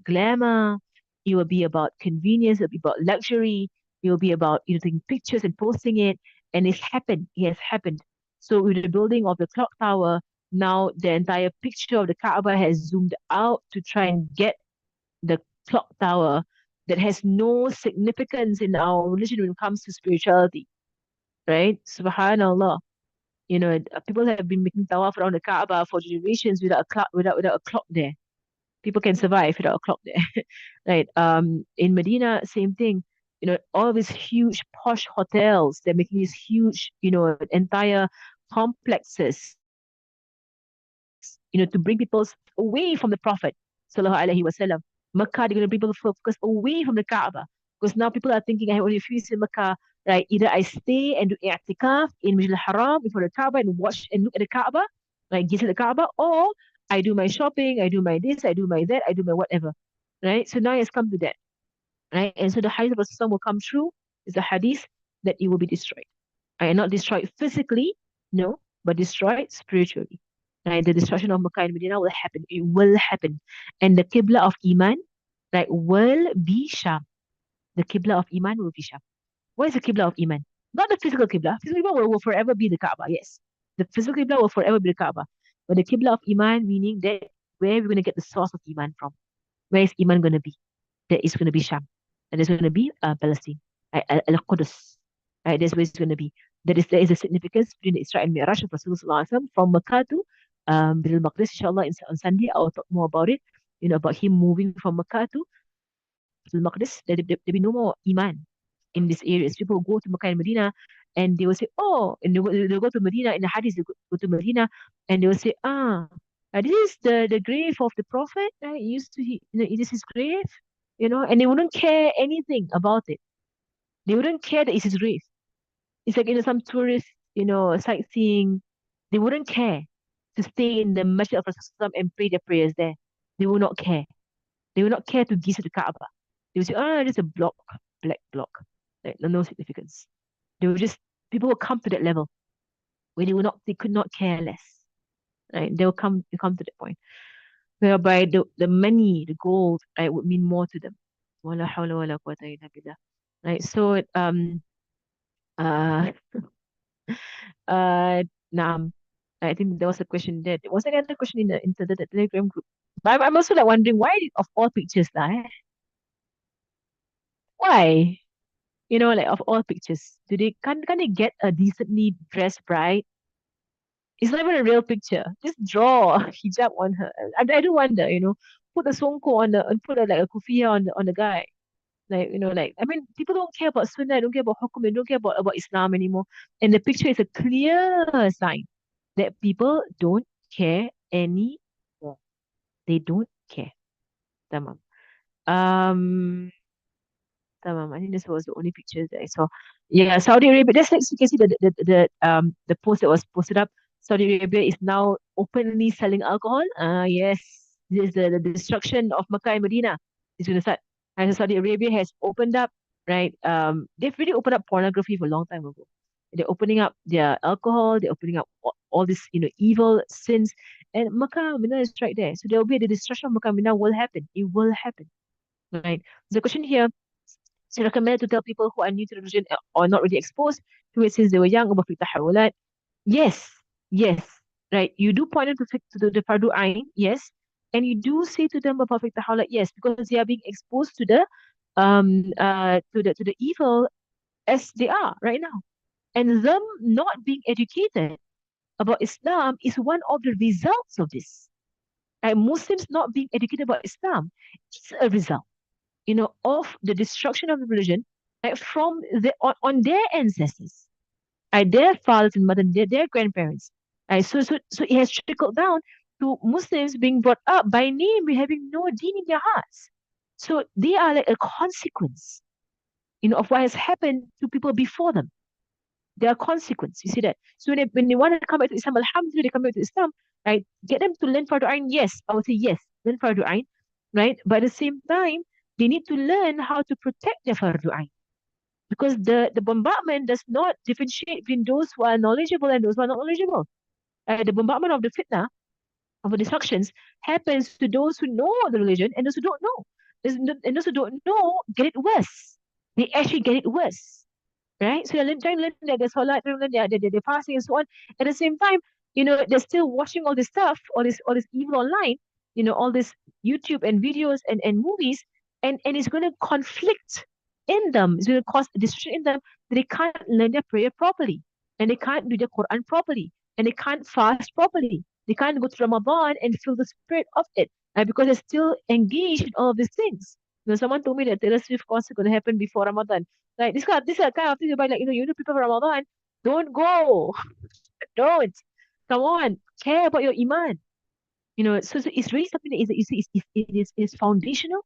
glamour. It will be about convenience. It'll be about luxury. It will be about, taking pictures and posting it. And it's happened. It has happened. So with the building of the clock tower, now the entire picture of the Kaaba has zoomed out to try and get the clock tower that has no significance in our religion when it comes to spirituality, right? Subhanallah. People have been making tawaf around the Kaaba for generations without a clock, without a clock there. People can survive without a clock there, right? In Medina, same thing. All of these huge posh hotels, they're making these huge, entire complexes, to bring people away from the Prophet, sallallahu alaihi wasallam. Makkah, they're going to bring people focus away from the Kaaba. Because now people are thinking, I have only a few days in Makkah, right? Either I stay and do i'tikaf in Masjid al-Haram before the Kaaba and watch and look at the Kaaba, like gaze at the Kaaba, or I do my shopping, I do my this, I do my that, I do my whatever, right? So now it's come to that, right? And so the hadith of Rasulullah will come true, is the hadith that it will be destroyed. Right? Not destroyed physically, no, but destroyed spiritually. Right? The destruction of Makkah and Medina will happen. It will happen. And the Qibla of Iman, right, will be Sham. The Qibla of Iman will be Sham. What is the Qibla of Iman? Not the physical Qibla. Physical Qibla will forever be the Kaaba, yes. The physical Qibla will forever be the Kaaba. But the Qibla of Iman, meaning that where we're going to get the source of Iman from. Where is Iman going to be? That is going to be Sham. And it's going to be Palestine. Right? Al-Qudus. Right? That's where it's going to be. There is a significance between the Isra and Mi'raj of Rasulullah from Makkah to Bil Maqdis. Inshallah, on Sunday, I'll talk more about it. About him moving from Makkah to Bil Maqdis. There'll be no more Iman in these areas. People go to Makkah and Medina and they will say, oh, and they'll go to Medina in the hadith, they go to Medina and they will say, this is the grave of the Prophet. Right? He used to, this is his grave. and they wouldn't care anything about it. They wouldn't care that it's his race. It's like, some tourist, sightseeing. They wouldn't care to stay in the Masjid of Rasulullah and pray their prayers there. They will not care. They will not care to gaze at the Kaaba. They will say, oh, just a block, black block. Like, no significance. They will just, people will come to that level where they could not care less. Right? They come to that point whereby the money, the gold, right, would mean more to them. Wala hawla wala quwwata illa billah. Right? So, uh, naam. I think there was a question there. Was there another question into the Telegram group? But I'm also like wondering why of all pictures lah, eh? Why? Like of all pictures, do they can't they get a decently dressed bride? It's not even a real picture. Just draw a hijab on her. I do wonder, put a songko on and put like a kufiya on the guy. Like, like I mean, people don't care about Sunnah, don't care about Hukum, they don't care about Islam anymore. And the picture is a clear sign that people don't care anymore. They don't care. Tamam. Um, Tamam. I think this was the only pictures that I saw. Yeah, Saudi Arabia. That's like you can see the post that was posted up. Saudi Arabia is now openly selling alcohol. Yes, this is the destruction of Makkah and Medina is going to start. And Saudi Arabia has opened up, right? They've really opened up pornography for a long time ago. They're opening up their alcohol. They're opening up all this, evil sins. And Makkah and Medina is right there. So there will be the destruction of Makkah and Medina will happen. It will happen, right? The question here, so recommended to tell people who are new to the religion or not really exposed to it since they were young about fiqh tahawulat. Yes, yes, right. You do point them to the fardu ain, yes, and you do say to them about fiqh tahawulat, yes, because they are being exposed to the evil as they are right now, and them not being educated about Islam is one of the results of this. Right? Muslims not being educated about Islam is a result, of the destruction of the religion, from on their ancestors, their fathers and mothers, their grandparents. So it has trickled down to Muslims being brought up by name, having no deen in their hearts. So they are like a consequence, of what has happened to people before them. There are consequences. You see that? So when they want to come back to Islam, alhamdulillah, they come back to Islam, right? Get them to learn Fardu Ain. Yes, I would say yes, learn Fardu Ain, right? But at the same time, they need to learn how to protect their Fardu Ain. Because the bombardment does not differentiate between those who are knowledgeable and those who are not knowledgeable. The bombardment of the fitna, of the destructions, happens to those who know the religion and those who don't know. And those who don't know get it worse. They actually get it worse, right? So they're trying to learn their salat, trying to learn their fasting and so on. At the same time, they're still watching all this stuff, all this evil online, all this YouTube and videos and movies, and it's going to conflict in them. It's going to cause a distraction in them that they can't learn their prayer properly, and they can't do their Quran properly, and they can't fast properly. They can't go to Ramadan and feel the spirit of it, because they're still engaged in all of these things. Someone told me that Taylor Swift concert going to happen before Ramadan. Like this kind of thing about, like, you know people for Ramadan, don't go. Don't. Come on. Care about your iman. So it's really something that is, you see, it is foundational.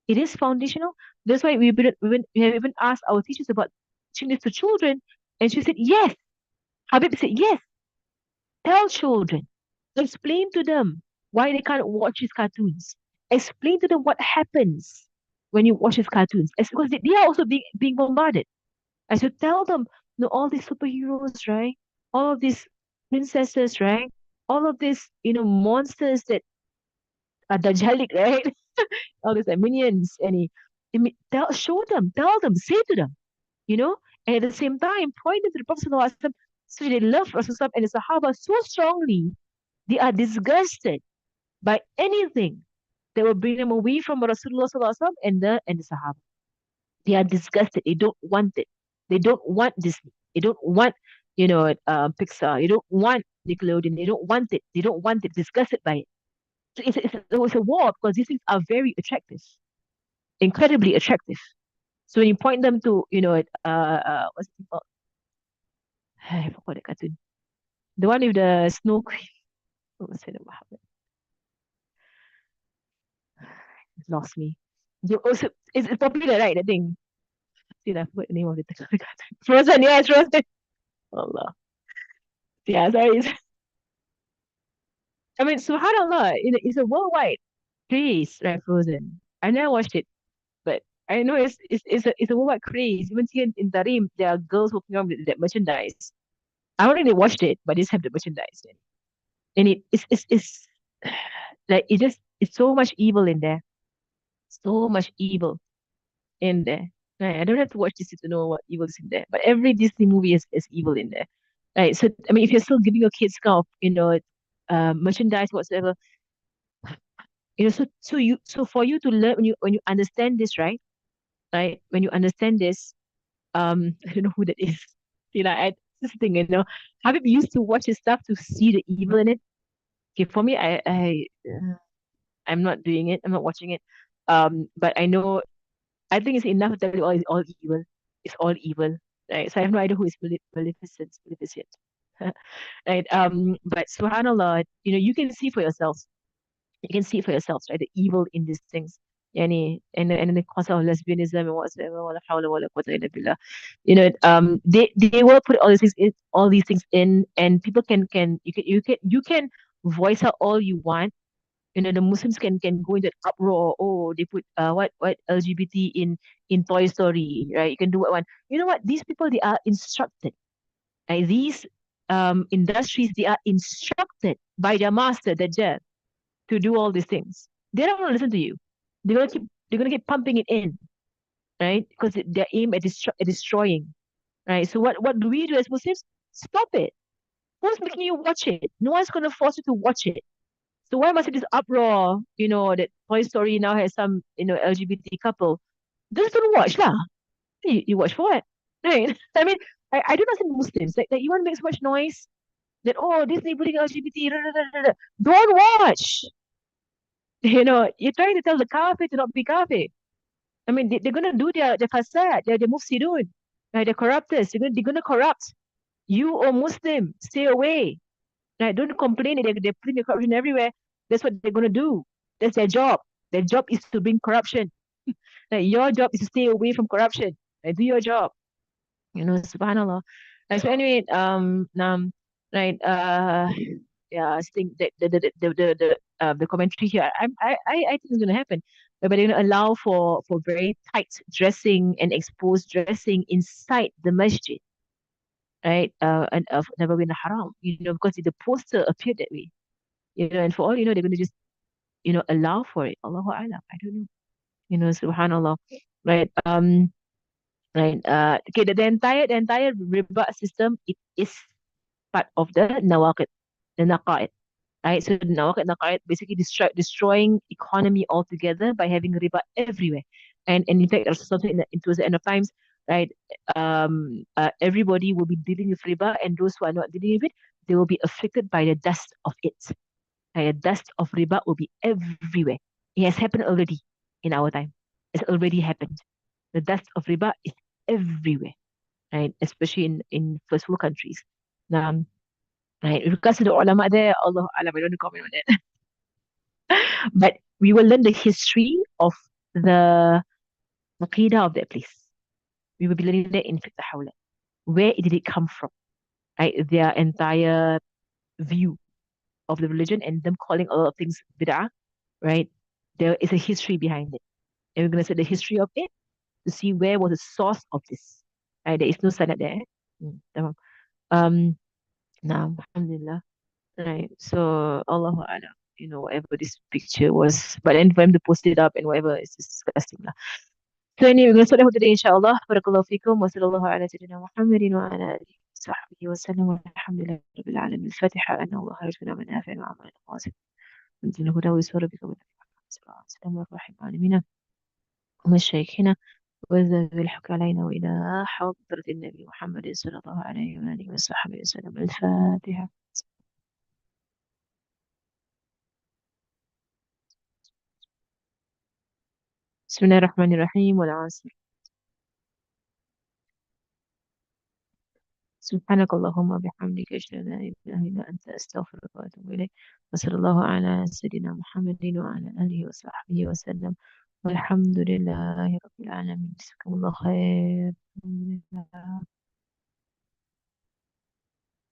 It is foundational. That's why we have even asked our teachers about teaching this to children, and she said yes. Habib said yes. Tell children. Explain to them why they can't watch these cartoons. Explain to them what happens when you watch these cartoons. It's because they are also being bombarded. I should tell them, all these superheroes, right? All of these princesses, right? All of these, monsters that are Dajjalic, right? All these like minions, tell them, say to them, you know, and at the same time, point them to the Prophet Sallallahu Alaihi Wasallam, so they love Rasulullah and the Sahaba so strongly, they are disgusted by anything that will bring them away from Rasulullah Sallallahu Alaihi Wasallam and the Sahaba. They are disgusted. They don't want it. They don't want Disney. They don't want, Pixar. They don't want Nickelodeon. They don't want it. They don't want it. Disgusted by it. So it's a war because these things are very attractive, incredibly attractive. So when you point them to, what's it called? I forgot the cartoon. The one with the snow queen. What was it about? It lost me. You also it's popular, right? That thing. See, I forgot the name of the cartoon. Frozen, yes, Frozen. Allah. Yeah, sorry. I mean, subhanallah, it's a worldwide craze, right? Frozen. I never watched it, but I know it's a worldwide craze. Even here in Tarim, there are girls walking around with that merchandise. I already watched it, but I just have the merchandise. And it's like it's so much evil in there. So much evil in there. Right? I don't have to watch this to know what evil is in there. But every Disney movie is evil in there. Right. So I mean if you're still giving your kids kind of, merchandise whatsoever, so for you to learn when you understand this, right? Right? When you understand this, I don't know who that is. This thing, Habib used to watch his stuff to see the evil in it. Okay, for me, I'm not doing it. I'm not watching it. But I think it's enough to tell you all is all evil. It's all evil, right? So I have no idea who is Maleficent. Right? But Subhanallah, you can see for yourselves. You can see for yourselves, right? The evil in these things. And the concept of lesbianism and whatsoever, wala hawla wala quwwata illa billah. They will put all these things in, and people can voice out all you want. The Muslims can go into an uproar. Oh, they put what LGBT in Toy Story, right? You can do what one. You know what? These people, they are instructed. Right? These industries, they are instructed by their master, the Dajjal, to do all these things. They don't want to listen to you. They're gonna keep pumping it in, right? Because they're aimed at destroying, right? So what do we do as Muslims? Stop it. Who's making you watch it? No one's gonna force you to watch it. So why must it be this uproar? That Toy Story now has some, LGBT couple. Just don't watch lah. You watch for what? Right? I mean, I don't understand Muslims. Like you want to make so much noise that, oh, Disney putting LGBT. Da, da, da, da, da. Don't watch. You're trying to tell the kafir to not be kafir. I mean, they're gonna do their fasad, their mufsidun, right? They're corruptors. They're gonna corrupt you or Muslim. Stay away. Right? Don't complain that they're putting the corruption everywhere. That's what they're gonna do. That's their job. Their job is to bring corruption. Like your job is to stay away from corruption. Like, do your job. Subhanallah. So anyway, right, yeah, I think that the commentary here, I think it's gonna happen. But they're gonna allow for very tight dressing and exposed dressing inside the masjid, right? And of Nabawi and Haram, because the poster appeared that way. And for all they're going to just, allow for it. Allahu Alam. I don't know. Subhanallah. Right. Right. Okay, the entire riba system, it is part of the nawaqid, the naqaid. Right. So the nawaqid, naqaid basically destroying economy altogether by having riba everywhere. And in fact, also something towards the end of times, right? Everybody will be dealing with riba, and those who are not dealing with it, they will be affected by the dust of it. The dust of riba will be everywhere. It has happened already in our time. It's already happened. The dust of riba is everywhere, right? Especially in first world countries. Now, right, with regards to the ulama there, Allah Alam, I don't want to comment on that. But we will learn the history of the aqidah of that place. We will be learning that in Fiqh Hawla. Where did it come from? Right? Their entire view of the religion and them calling a lot of things bid'ah, right? There is a history behind it. And we're going to say the history of it to see where was the source of this. Right? There is no sanad there. Tamam. Um, now, alhamdulillah. Right. So, Allahu Alam, whatever this picture was. But then for him to post it up and whatever, it's just disgusting. So anyway, we're going to start today, inshallah. Barakallahu fikum. Wa sallallahu ala sayyidina Muhammadin wa ala alihi wa sahbihi wa sallam. Walhamdulillahi rabbil alamin. Al-Fatiha. Anna Allah yarzuquna min nafi'in wa amalin qasim. ودين هدى ويسر بك من صلى الله عليه وسلم والرحيم العالمين ومشايخنا وذوي الحق علينا وإلى حضرة النبي محمد صلى الله عليه وآله وصحبه وسلم. الفاتحة. بسم الله الرحمن الرحيم. والعصر. سبحانك اللهم وبحمدك أشهد أن لا إله إلا أنت أستغفرك وأتوب إليك. وصلى الله على سيدنا محمد وعلى آله وصحبه وسلم. والحمد لله رب العالمين. جزاكم الله خير. الحمد لله.